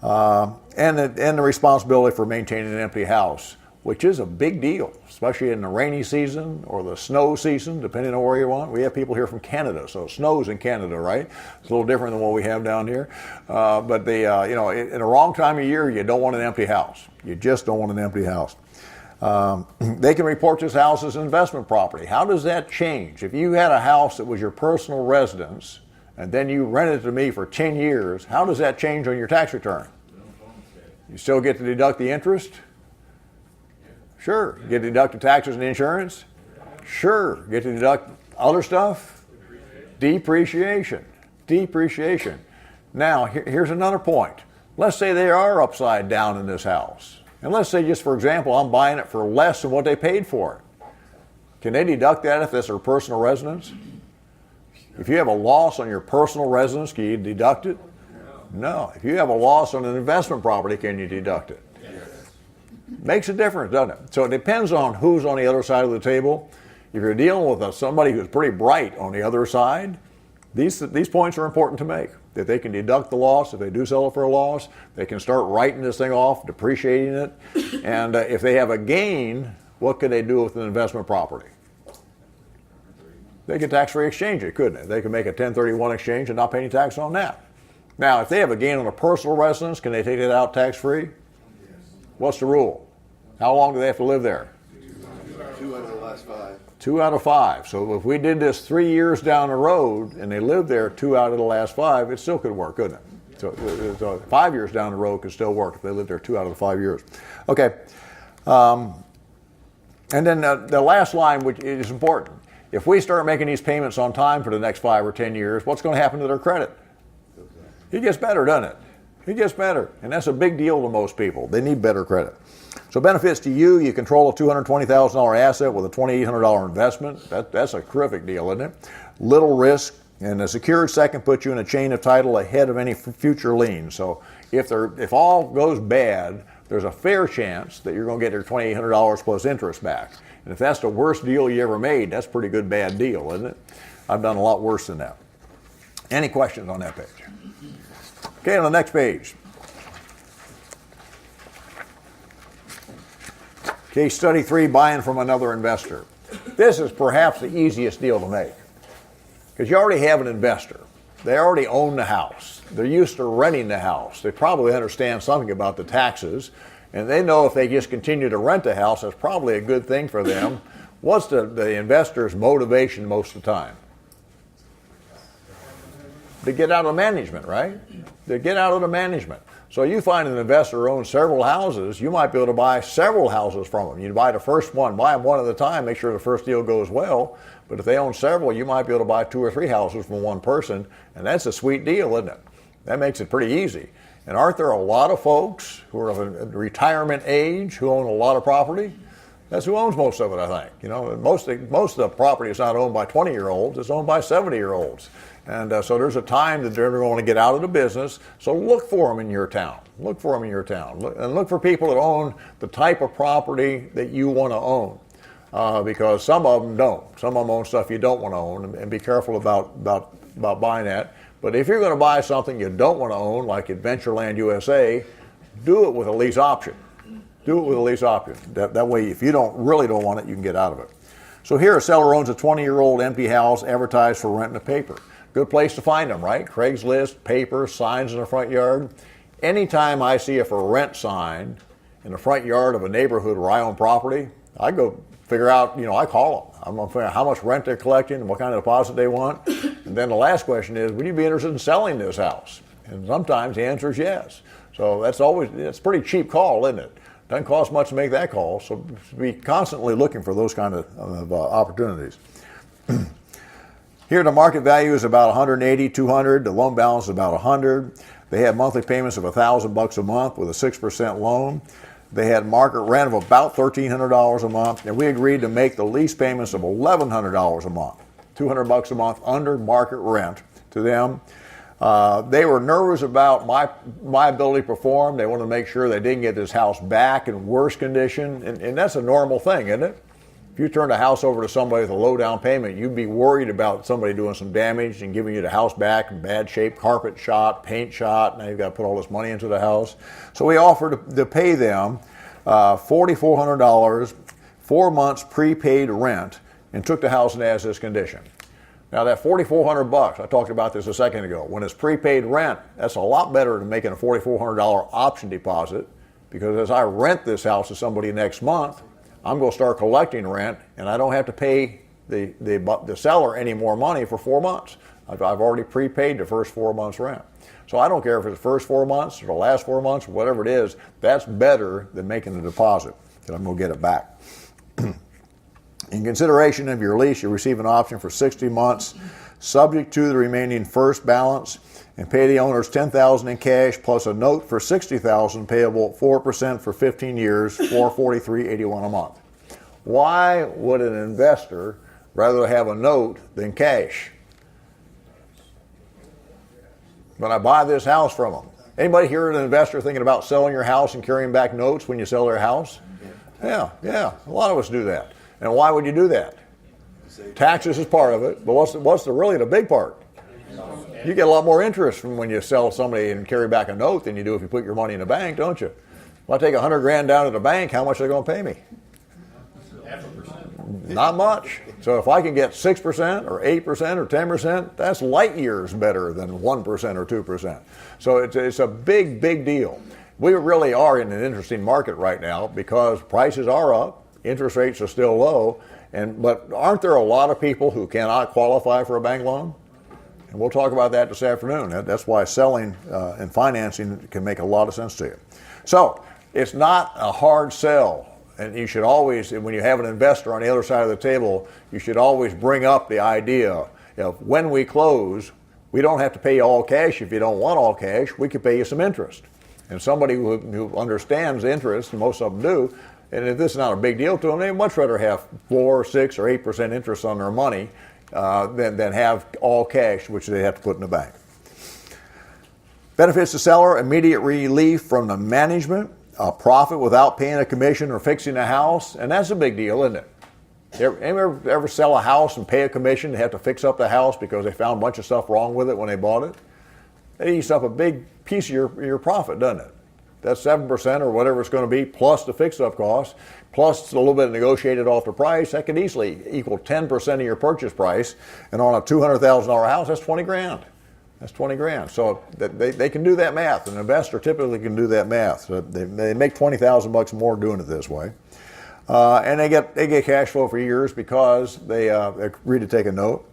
And the responsibility for maintaining an empty house, which is a big deal, especially in the rainy season or the snow season, depending on where you want. We have people here from Canada, so it snows in Canada, right? It's a little different than what we have down here. But in the wrong time of year, you don't want an empty house. You just don't want an empty house. They can report this house as an investment property. How does that change? If you had a house that was your personal residence and then you rented it to me for 10 years, how does that change on your tax return? You still get to deduct the interest? Sure. Get to deduct the taxes and insurance? Sure. Get to deduct other stuff? Depreciation. Now, here's another point. Let's say they are upside down in this house. And let's say, just for example, I'm buying it for less than what they paid for it. Can they deduct that if that's their personal residence? If you have a loss on your personal residence, can you deduct it? No. If you have a loss on an investment property, can you deduct it? Makes a difference, doesn't it? So it depends on who's on the other side of the table. If you're dealing with somebody who's pretty bright on the other side, These points are important to make, that they can deduct the loss if they do sell it for a loss. They can start writing this thing off, depreciating it. And if they have a gain, what could they do with an investment property? They could tax-free exchange it, couldn't they? They could make a 1031 exchange and not pay any tax on that. Now, if they have a gain on a personal residence, can they take it out tax-free? What's the rule? How long do they have to live there? 2 out of the last 5. 2 out of 5. So if we did this 3 years down the road and they lived there 2 out of the last 5, it still could work, couldn't it? So 5 years down the road could still work if they lived there 2 out of the 5 years. Okay. And then the last line, which is important. If we start making these payments on time for the next 5 or 10 years, what's going to happen to their credit? It gets better, doesn't it? It gets better. And that's a big deal to most people. They need better credit. So benefits to you, you control a $220,000 asset with a $2,800 investment. That's a terrific deal, isn't it? Little risk, and a secured second puts you in a chain of title ahead of any future liens. So if all goes bad, there's a fair chance that you're going to get your $2,800 plus interest back. And if that's the worst deal you ever made, that's a pretty good bad deal, isn't it? I've done a lot worse than that. Any questions on that page? Okay, on the next page. Case study 3, buying from another investor. This is perhaps the easiest deal to make because you already have an investor. They already own the house. They're used to renting the house. They probably understand something about the taxes, and they know if they just continue to rent the house, that's probably a good thing for them. What's the investor's motivation most of the time? To get out of management, right? To get out of the management. So you find an investor who owns several houses, you might be able to buy several houses from them. You buy the first one, buy them one at a time, make sure the first deal goes well. But if they own several, you might be able to buy 2 or 3 houses from one person, and that's a sweet deal, isn't it? That makes it pretty easy. And aren't there a lot of folks who are of a retirement age who own a lot of property? That's who owns most of it, I think. You know, most of the property is not owned by 20-year-olds, it's owned by 70-year-olds. And so there's a time that they're going to get out of the business. So look for them in your town. Look for them in your town. Look for people that own the type of property that you want to own. Because some of them don't. Some of them own stuff you don't want to own. And be careful about buying that. But if you're going to buy something you don't want to own, like Adventureland USA, do it with a lease option. Do it with a lease option. That way, if you really don't want it, you can get out of it. So here, a seller owns a 20-year-old empty house advertised for rent in the paper. Good place to find them, right? Craigslist, paper, signs in the front yard. Anytime I see a for rent sign in the front yard of a neighborhood where I own property, I go figure out, I call them. I'm going to figure out how much rent they're collecting and what kind of deposit they want. And then the last question is, would you be interested in selling this house? And sometimes the answer is yes. So it's a pretty cheap call, isn't it? Doesn't cost much to make that call. So be constantly looking for those kind of opportunities. Here, the market value is about $180, $200. The loan balance is about $100. They have monthly payments of $1,000 a month with a 6% loan. They had market rent of about $1,300 a month, and we agreed to make the lease payments of $1,100 a month, $200 a month under market rent to them. They were nervous about my ability to perform. They wanted to make sure they didn't get this house back in worse condition, and that's a normal thing, isn't it? If you turned a house over to somebody with a low down payment, you'd be worried about somebody doing some damage and giving you the house back in bad shape, carpet shot, paint shot. Now you've got to put all this money into the house. So we offered to pay them $4,400, 4 months prepaid rent, and took the house in as-is condition. Now that $4,400, I talked about this a second ago, when it's prepaid rent, that's a lot better than making a $4,400 option deposit, because as I rent this house to somebody next month, I'm going to start collecting rent, and I don't have to pay the seller any more money for 4 months. I've already prepaid the first 4 months rent. So I don't care if it's the first 4 months or the last 4 months, whatever it is, that's better than making the deposit, because I'm going to get it back. In consideration of your lease, you receive an option for 60 months, subject to the remaining first balance, and pay the owners $10,000 in cash plus a note for $60,000 payable at 4% for 15 years, $443.81 a month. Why would an investor rather have a note than cash? When I buy this house from them, anybody here an investor thinking about selling your house and carrying back notes when you sell their house? Yeah, a lot of us do that. And why would you do that? Taxes is part of it, but what's really the big part? You get a lot more interest from when you sell somebody and carry back a note than you do if you put your money in the bank, don't you? If I take $100,000 down to the bank, how much are they going to pay me? 0.5%. Not much. So if I can get 6% or 8% or 10%, that's light years better than 1% or 2%. So it's a big, big deal. We really are in an interesting market right now because prices are up, interest rates are still low, but aren't there a lot of people who cannot qualify for a bank loan? And we'll talk about that this afternoon. That's why selling and financing can make a lot of sense to you. So it's not a hard sell. And you should always, when you have an investor on the other side of the table, you should always bring up the idea of when we close, we don't have to pay you all cash if you don't want all cash. We could pay you some interest. And somebody who understands interest, and most of them do, and if this is not a big deal to them, they'd much rather have 4, 6, or 8% interest on their money than have all cash, which they have to put in the bank. Benefits the seller: immediate relief from the management, profit without paying a commission or fixing a house, and that's a big deal, isn't it? Ever sell a house and pay a commission to have to fix up the house because they found a bunch of stuff wrong with it when they bought it? It eats up a big piece of your profit, doesn't it? That's 7% or whatever it's going to be, plus the fix-up cost, plus a little bit negotiated off the price. That could easily equal 10% of your purchase price. And on a $200,000 house, that's 20 grand. That's 20 grand. So they can do that math. An investor typically can do that math. So they make $20,000 more doing it this way. And they get cash flow for years because they agree to take a note.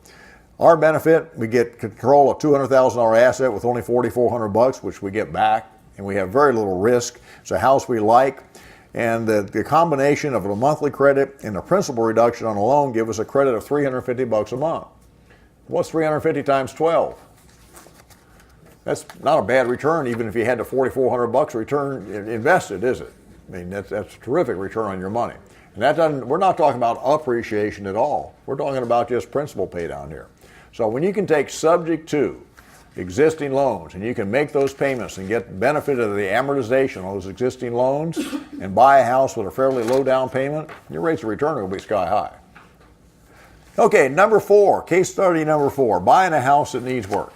Our benefit: we get control of $200,000 asset with only $4,400, which we get back, and we have very little risk. It's a house we like, and the combination of a monthly credit and a principal reduction on a loan give us a credit of $350 a month. What's 350 times 12? That's not a bad return, even if you had the $4,400 return invested, is it? I mean, that's a terrific return on your money. And we're not talking about appreciation at all. We're talking about just principal pay down here. So when you can take subject to existing loans and you can make those payments and get benefit of the amortization on those existing loans and buy a house with a fairly low down payment, your rates of return will be sky high. Okay, number 4, case study number 4, buying a house that needs work.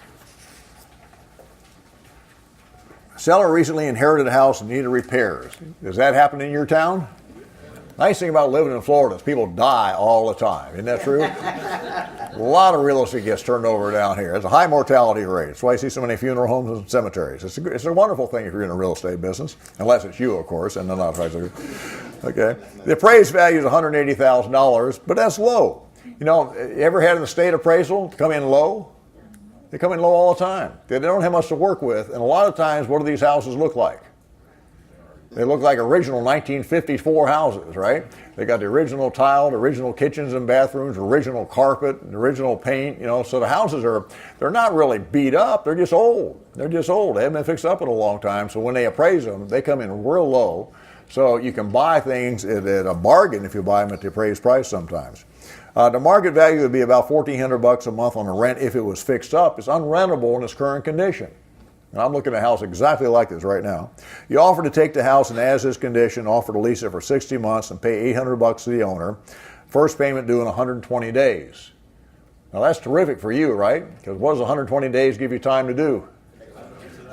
Seller recently inherited a house and needed repairs. Does that happen in your town? Nice thing about living in Florida is people die all the time. Isn't that true? A lot of real estate gets turned over down here. It's a high mortality rate. That's why I see so many funeral homes and cemeteries. It's a wonderful thing if you're in a real estate business, unless it's you, of course, and then not. Okay. The appraised value is $180,000, but that's low. You know, ever had an estate appraisal come in low? They come in low all the time. They don't have much to work with, and a lot of times, what do these houses look like? They look like original 1954 houses, right? They got the original tile, the original kitchens and bathrooms, original carpet, the original paint, you know. So the houses they're not really beat up, they're just old. They're just old. They haven't been fixed up in a long time. So when they appraise them, they come in real low. So you can buy things at a bargain if you buy them at the appraised price sometimes. The market value would be about $1,400 a month on the rent if it was fixed up. It's unrentable in its current condition. And I'm looking at a house exactly like this right now. You offer to take the house in as-is condition, offer to lease it for 60 months and pay $800 to the owner. First payment due in 120 days. Now that's terrific for you, right? Because what does 120 days give you time to do?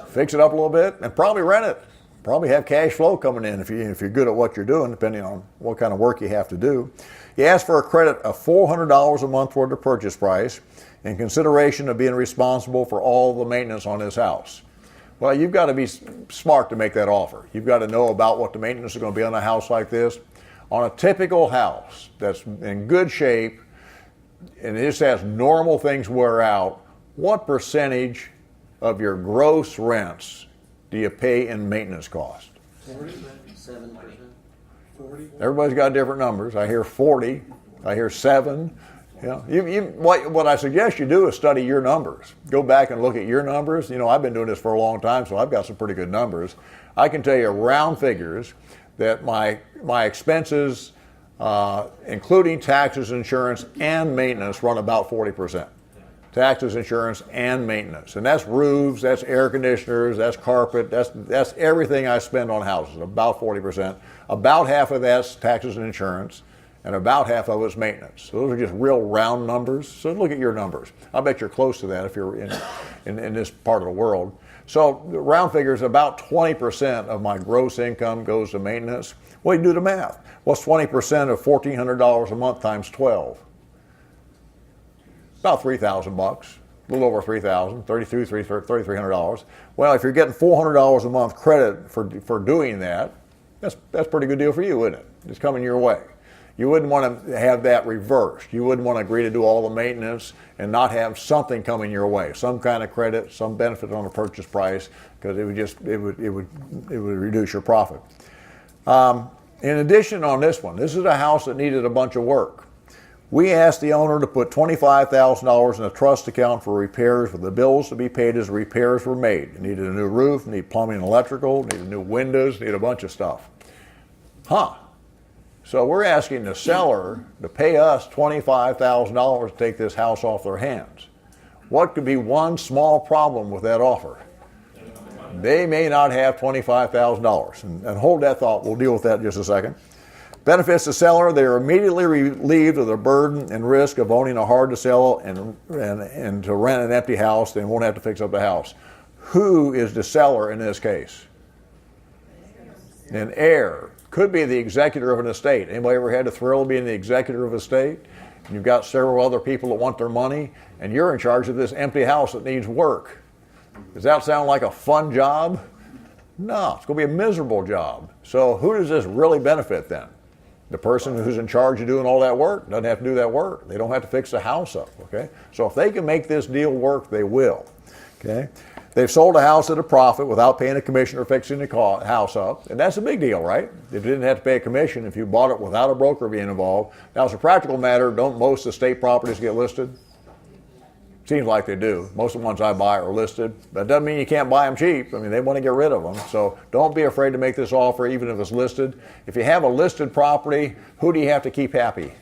Fix it up a little bit and probably rent it. Probably have cash flow coming in if you're good at what you're doing, depending on what kind of work you have to do. You ask for a credit of $400 a month toward the purchase price in consideration of being responsible for all the maintenance on this house. Well, you've got to be smart to make that offer. You've got to know about what the maintenance is going to be on a house like this. On a typical house that's in good shape and it just has normal things wear out, what percentage of your gross rents do you pay in maintenance cost? 7%. 40. Everybody's got different numbers. I hear 40. I hear 7. You know, what I suggest you do is study your numbers. Go back and look at your numbers. You know, I've been doing this for a long time, so I've got some pretty good numbers. I can tell you round figures that my expenses, including taxes, insurance, and maintenance, run about 40%. Taxes, insurance, and maintenance. And that's roofs, that's air conditioners, that's carpet, that's everything I spend on houses, about 40%. About half of that's taxes and insurance, and about half of it is maintenance. So those are just real round numbers. So look at your numbers. I bet you're close to that if you're in this part of the world. So the round figures, about 20% of my gross income goes to maintenance. Well, you do the math. What's 20% of $1,400 a month times 12? About $3,000 bucks. A little over $3,000, $3,300. Well, if you're getting $400 a month credit for doing that, that's a pretty good deal for you, isn't it? It's coming your way. You wouldn't want to have that reversed. You wouldn't want to agree to do all the maintenance and not have something coming your way, some kind of credit, some benefit on the purchase price, because it would reduce your profit. In addition, on this one, this is a house that needed a bunch of work. We asked the owner to put $25,000 in a trust account for repairs, with the bills to be paid as repairs were made. It needed a new roof, needed plumbing and electrical, needed new windows, needed a bunch of stuff. So we're asking the seller to pay us $25,000 to take this house off their hands. What could be one small problem with that offer? They may not have $25,000. And hold that thought. We'll deal with that in just a second. Benefits the seller: they are immediately relieved of the burden and risk of owning a hard to sell and to rent an empty house. They won't have to fix up the house. Who is the seller in this case? An heir. Could be the executor of an estate. Anybody ever had the thrill of being the executor of an estate? And you've got several other people that want their money, and you're in charge of this empty house that needs work. Does that sound like a fun job? No, it's going to be a miserable job. So who does this really benefit then? The person who's in charge of doing all that work doesn't have to do that work. They don't have to fix the house up, okay? So if they can make this deal work, they will, okay? They've sold a house at a profit without paying a commission or fixing the house up, and that's a big deal, right? If you didn't have to pay a commission, if you bought it without a broker being involved. Now, as a practical matter, don't most estate properties get listed? Seems like they do. Most of the ones I buy are listed. That doesn't mean you can't buy them cheap. I mean, they want to get rid of them. So don't be afraid to make this offer, even if it's listed. If you have a listed property, who do you have to keep happy?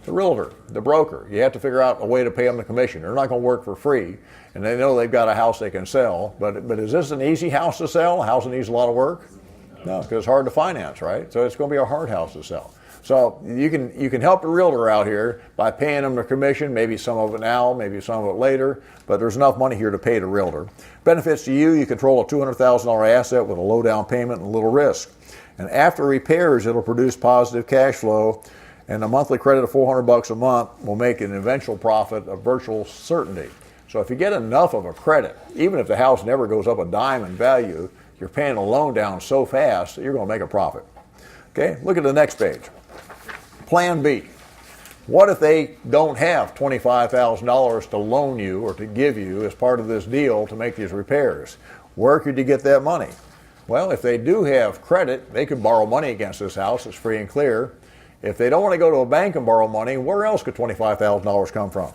The realtor, the broker. You have to figure out a way to pay them the commission. They're not going to work for free, and they know they've got a house they can sell. But is this an easy house to sell? A house that needs a lot of work? No, because it's hard to finance, right? So it's going to be a hard house to sell. So you can help the realtor out here by paying them the commission, maybe some of it now, maybe some of it later, but there's enough money here to pay the realtor. Benefits to you: you control a $200,000 asset with a low down payment and little risk. And after repairs, it'll produce positive cash flow, and a monthly credit of $400 a month will make an eventual profit a virtual certainty. So if you get enough of a credit, even if the house never goes up a dime in value, you're paying a loan down so fast that you're going to make a profit. Okay, look at the next page. Plan B. What if they don't have $25,000 to loan you or to give you as part of this deal to make these repairs? Where could you get that money? Well, if they do have credit, they could borrow money against this house. It's free and clear. If they don't want to go to a bank and borrow money, where else could $25,000 come from?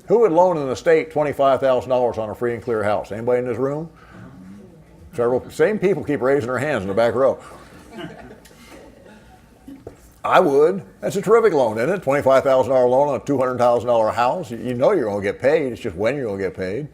Who would loan an estate $25,000 on a free and clear house? Anybody in this room? Several. Same people keep raising their hands in the back row. I would. That's a terrific loan, isn't it? $25,000 loan on a $200,000 house. You know you're going to get paid. It's just when you're going to get paid.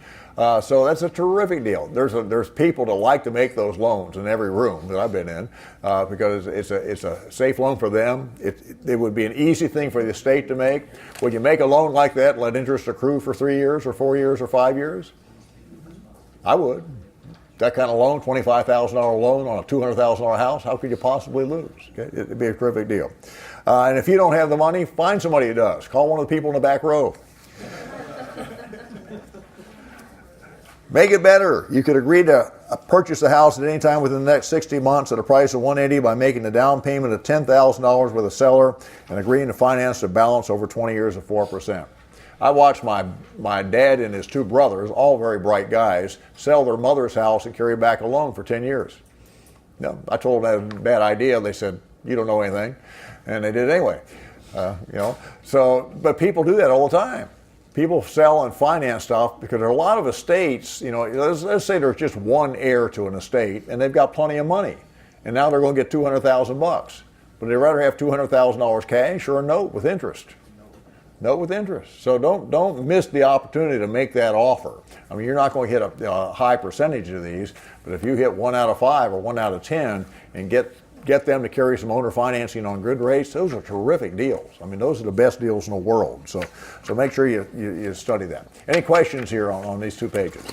So that's a terrific deal. There's people that like to make those loans in every room that I've been in because it's a safe loan for them. It would be an easy thing for the estate to make. Would you make a loan like that and let interest accrue for 3 years or 4 years or 5 years? I would. That kind of loan, $25,000 loan on a $200,000 house, how could you possibly lose? Okay? It'd be a terrific deal. And if you don't have the money, find somebody who does. Call one of the people in the back row. Make it better. You could agree to purchase a house at any time within the next 60 months at a price of $180 by making a down payment of $10,000 with a seller and agreeing to finance the balance over 20 years at 4%. I watched my dad and his two brothers, all very bright guys, sell their mother's house and carry back a loan for 10 years. No, I told them that bad idea. They said, "You don't know anything," and they did anyway. So, but people do that all the time. People sell and finance stuff because there are a lot of estates. Let's say there's just one heir to an estate, and they've got plenty of money, and now they're going to get $200,000. But they'd rather have $200,000 cash or a note with interest. Note with interest. So don't miss the opportunity to make that offer. I mean, you're not going to hit a high percentage of these, but if you hit 1 out of 5 or 1 out of 10 and get get them to carry some owner financing on good rates, those are terrific deals. I mean, those are the best deals in the world. So make sure you study that. Any questions here on these 2 pages?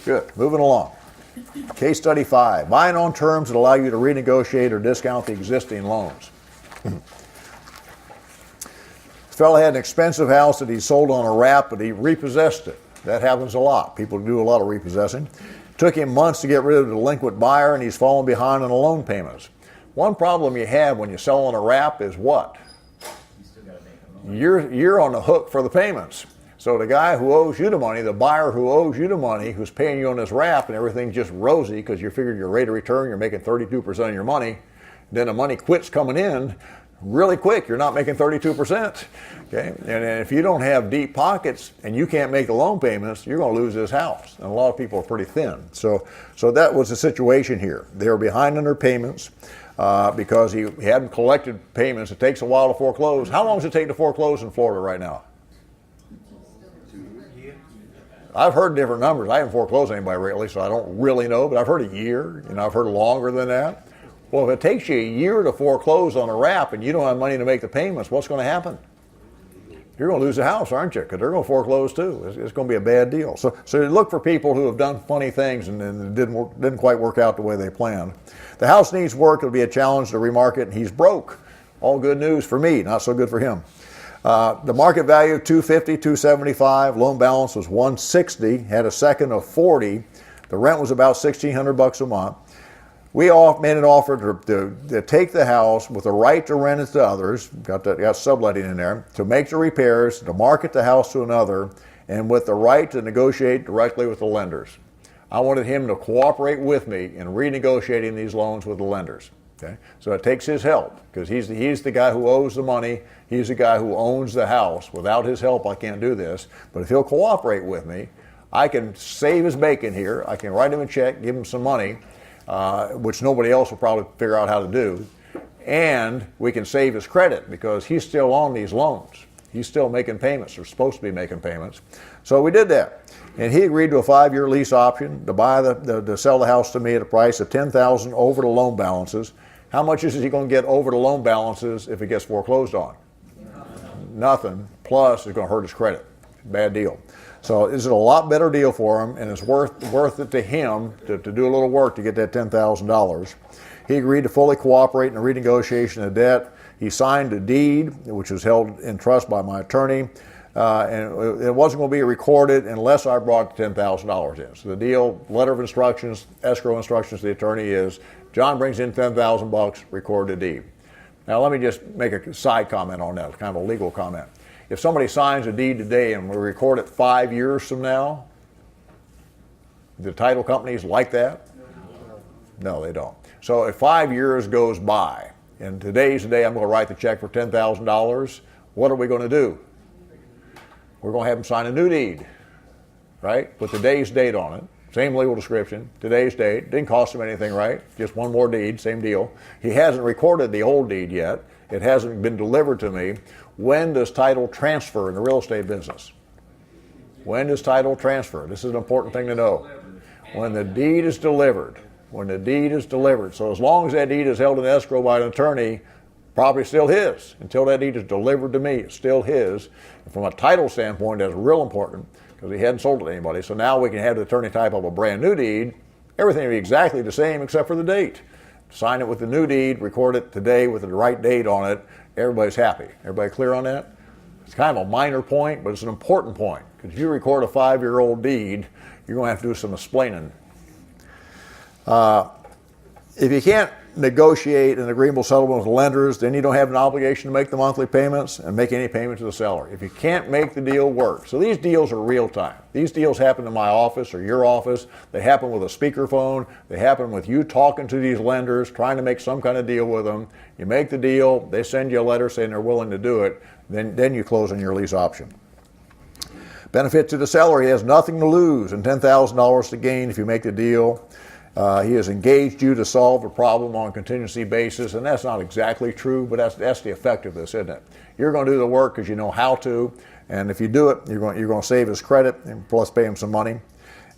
Good. Moving along. Case study 5. Buying on terms that allow you to renegotiate or discount the existing loans. This fellow had an expensive house that he sold on a wrap, but he repossessed it. That happens a lot. People do a lot of repossessing. Took him months to get rid of the delinquent buyer, and he's fallen behind on the loan payments. One problem you have when you sell on a wrap is what? You're on the hook for the payments. So the guy who owes you the money, the buyer who owes you the money, who's paying you on this wrap, and everything's just rosy because you figured your rate of return, you're making 32% of your money, then the money quits coming in really quick. You're not making 32%. Okay? And if you don't have deep pockets and you can't make the loan payments, you're going to lose this house. And a lot of people are pretty thin. So that was the situation here. They were behind on their payments because he hadn't collected payments. It takes a while to foreclose. How long does it take to foreclose in Florida right now? I've heard different numbers. I haven't foreclosed anybody lately, so I don't really know, but I've heard a year. I've heard longer than that. Well, if it takes you a year to foreclose on a wrap and you don't have money to make the payments, what's going to happen? You're going to lose the house, aren't you? Because they're going to foreclose too. It's going to be a bad deal. So you look for people who have done funny things and it didn't quite work out the way they planned. The house needs work. It'll be a challenge to remarket, and he's broke. All good news for me, not so good for him. The market value, $250, $275. Loan balance was $160. Had a second of $40. The rent was about $1,600 a month. We made an offer to take the house with the right to rent it to others, got subletting in there, to make the repairs, to market the house to another, and with the right to negotiate directly with the lenders. I wanted him to cooperate with me in renegotiating these loans with the lenders. Okay? So it takes his help, because he's the guy who owes the money. He's the guy who owns the house. Without his help, I can't do this. But if he'll cooperate with me, I can save his bacon here. I can write him a check, give him some money, which nobody else will probably figure out how to do. And we can save his credit because he's still on these loans. He's still making payments, or supposed to be making payments. So we did that. And he agreed to a 5-year lease option to sell the house to me at a price of $10,000 over the loan balances. How much is he going to get over the loan balances if it gets foreclosed on? Nothing. Plus, it's going to hurt his credit. Bad deal. So this is a lot better deal for him, and it's worth it to him to do a little work to get that $10,000. He agreed to fully cooperate in the renegotiation of debt. He signed a deed, which was held in trust by my attorney, and it wasn't going to be recorded unless I brought the $10,000 in. So the deal, letter of instructions, escrow instructions to the attorney is, John brings in $10,000, record the deed. Now let me just make a side comment on that, kind of a legal comment. If somebody signs a deed today and we record it 5 years from now, the title companies like that? No, they don't. So if 5 years goes by, and today's the day I'm going to write the check for $10,000, what are we going to do? We're going to have him sign a new deed, right? Put today's date on it. Same legal description, today's date. Didn't cost him anything, right? Just one more deed, same deal. He hasn't recorded the old deed yet. It hasn't been delivered to me. When does title transfer in the real estate business? When does title transfer? This is an important thing to know. When the deed is delivered. When the deed is delivered. So as long as that deed is held in escrow by an attorney, property's still his. Until that deed is delivered to me, it's still his. And from a title standpoint, that's real important because he hadn't sold it to anybody. So now we can have the attorney type up a brand new deed. Everything will be exactly the same except for the date. Sign it with the new deed, record it today with the right date on it. Everybody's happy. Everybody clear on that? It's kind of a minor point, but it's an important point. Because if you record a 5-year-old deed, you're going to have to do some explaining. If you can't negotiate an agreeable settlement with lenders, then you don't have an obligation to make the monthly payments and make any payment to the seller. If you can't make the deal work, so these deals are real time. These deals happen in my office or your office. They happen with a speakerphone. They happen with you talking to these lenders, trying to make some kind of deal with them. You make the deal, they send you a letter saying they're willing to do it, then you close on your lease option. Benefit to the seller, he has nothing to lose and $10,000 to gain if you make the deal. He has engaged you to solve a problem on a contingency basis, and that's not exactly true, but that's the effect of this, isn't it? You're going to do the work because you know how to, and if you do it, you're going to save his credit and plus pay him some money.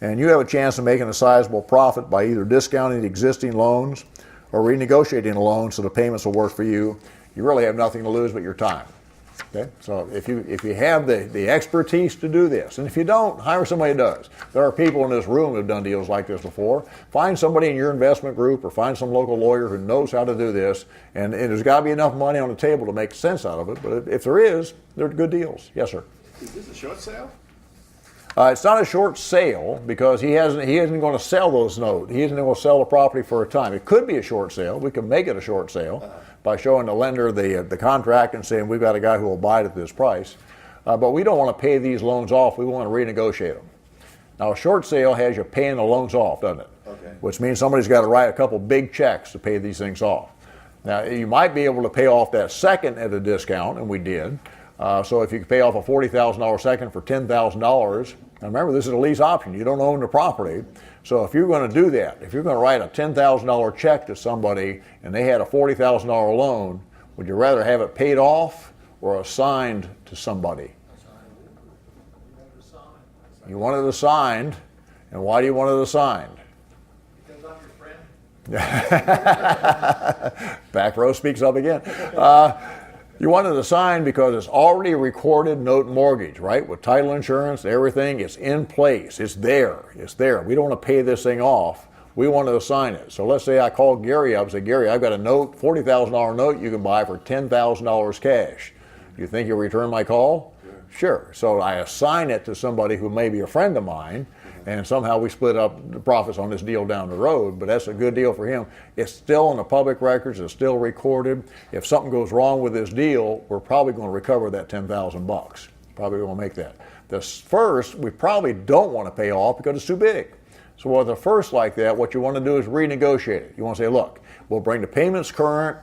And you have a chance of making a sizable profit by either discounting the existing loans or renegotiating a loan so the payments will work for you, you really have nothing to lose but your time. Okay, so if you have the expertise to do this, and if you don't, hire somebody who does. There are people in this room who've done deals like this before. Find somebody in your investment group or find some local lawyer who knows how to do this, and there's got to be enough money on the table to make sense out of it. But if there is, they're good deals. Yes, sir. Is this a short sale? It's not a short sale because he isn't going to sell those notes. He isn't going to sell the property for a time. It could be a short sale. We can make it a short sale by showing the lender the contract and saying we've got a guy who will buy it at this price. But we don't want to pay these loans off. We want to renegotiate them. Now, a short sale has you paying the loans off, doesn't it? Okay. Which means somebody's got to write a couple big checks to pay these things off. Now, you might be able to pay off that second at a discount, and we did. So if you could pay off a $40,000 second for $10,000, now remember, this is a lease option. You don't own the property. So if you're going to do that, if you're going to write a $10,000 check to somebody and they had a $40,000 loan, would you rather have it paid off or assigned to somebody? You want it assigned. And why do you want it assigned? Because I'm your friend. Back row speaks up again. You want it assigned because it's already a recorded note mortgage, right? With title insurance, everything, it's in place. It's there. It's there. We don't want to pay this thing off. We want to assign it. So let's say I call Gary up and say, Gary, I've got a note, $40,000 note you can buy for $10,000 cash. Do you think you'll return my call? Sure. So I assign it to somebody who may be a friend of mine, and somehow we split up the profits on this deal down the road, but that's a good deal for him. It's still in the public records, it's still recorded. If something goes wrong with this deal, we're probably going to recover that $10,000. Probably going to make that. This first, we probably don't want to pay off because it's too big. So with a first like that, what you want to do is renegotiate it. You want to say, look, we'll bring the payments current,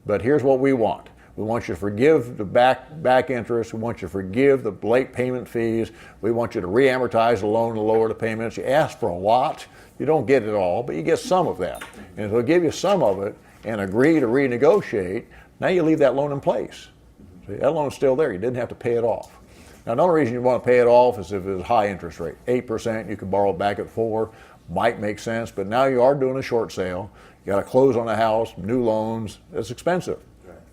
but here's what we want. We want you to forgive the back interest. We want you to forgive the late payment fees. We want you to re-amortize the loan and lower the payments. You ask for a lot. You don't get it all, but you get some of that. And if they'll give you some of it and agree to renegotiate, now you leave that loan in place. See, that loan's still there. You didn't have to pay it off. Now, another reason you want to pay it off is if it's a high interest rate. 8%, you can borrow it back at 4%. Might make sense, but now you are doing a short sale. You got to close on the house, new loans. It's expensive.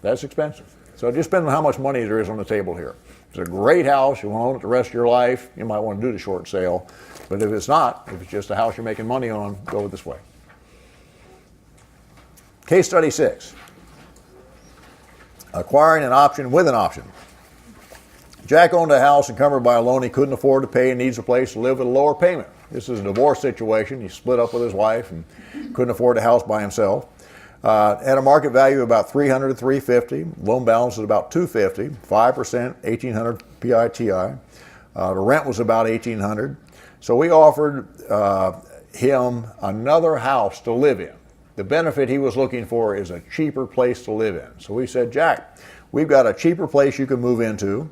That's expensive. So it just depends on how much money there is on the table here. If it's a great house, you want to own it the rest of your life, you might want to do the short sale. But if it's not, if it's just a house you're making money on, go this way. Case study 6. Acquiring an option with an option. Jack owned a house encumbered by a loan he couldn't afford to pay and needs a place to live with a lower payment. This is a divorce situation. He split up with his wife and couldn't afford a house by himself. Had a market value of about $300 to $350. Loan balance is about $250. 5%, $1,800 PITI. The rent was about $1,800. So we offered him another house to live in. The benefit he was looking for is a cheaper place to live in. So we said, Jack, we've got a cheaper place you can move into.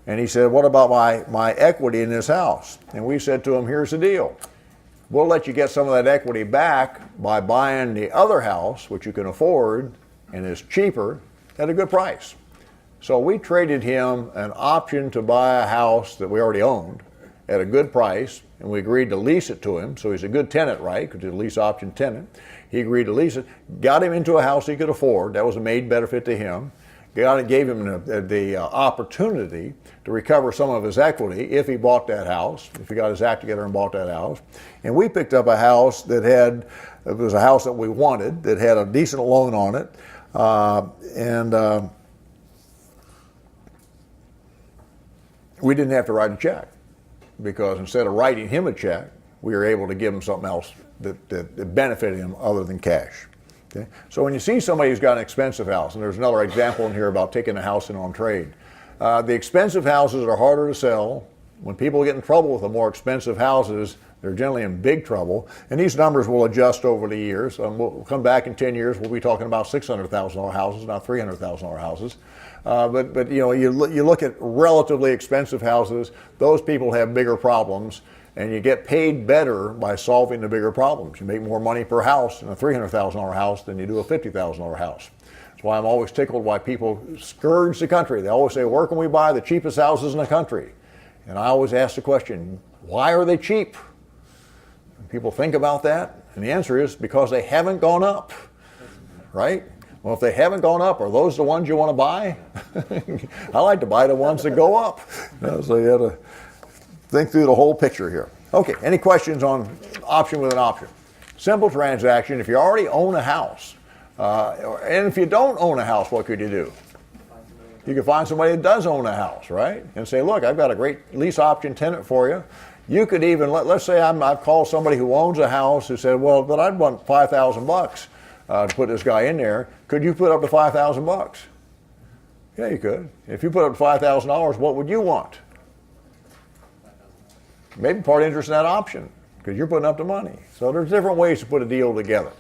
And he said, what about my equity in this house? And we said to him, here's the deal. We'll let you get some of that equity back by buying the other house, which you can afford and is cheaper, at a good price. So we traded him an option to buy a house that we already owned at a good price, and we agreed to lease it to him. So he's a good tenant, right? Because he's a lease option tenant. He agreed to lease it, got him into a house he could afford. That was a made benefit to him. Gave him the opportunity to recover some of his equity if he bought that house, if he got his act together and bought that house. And we picked up a house it was a house that we wanted, that had a decent loan on it. We didn't have to write a check because instead of writing him a check, we were able to give him something else that benefited him other than cash. Okay? So when you see somebody who's got an expensive house, and there's another example in here about taking a house in on trade, the expensive houses are harder to sell. When people get in trouble with the more expensive houses, they're generally in big trouble. And these numbers will adjust over the years. We'll come back in 10 years, we'll be talking about $600,000 houses, not $300,000 houses. But you look at relatively expensive houses, those people have bigger problems. And you get paid better by solving the bigger problems. You make more money per house in a $300,000 house than you do a $50,000 house. That's why I'm always tickled why people scourge the country. They always say, where can we buy the cheapest houses in the country? And I always ask the question, why are they cheap? And people think about that, and the answer is because they haven't gone up. right? Well, if they haven't gone up, are those the ones you want to buy? I like to buy the ones that go up. So you have to think through the whole picture here. Okay, any questions on option with an option? Simple transaction. If you already own a house, and if you don't own a house, what could you do? You could find somebody that does own a house, right? And say, look, I've got a great lease option tenant for you. You could even, let's say I've called somebody who owns a house who said, well, but I'd want $5,000 to put this guy in there. Could you put up to $5,000? Yeah, you could. If you put up $5,000, what would you want? Maybe part interest in that option, because you're putting up the money. So there's different ways to put a deal together.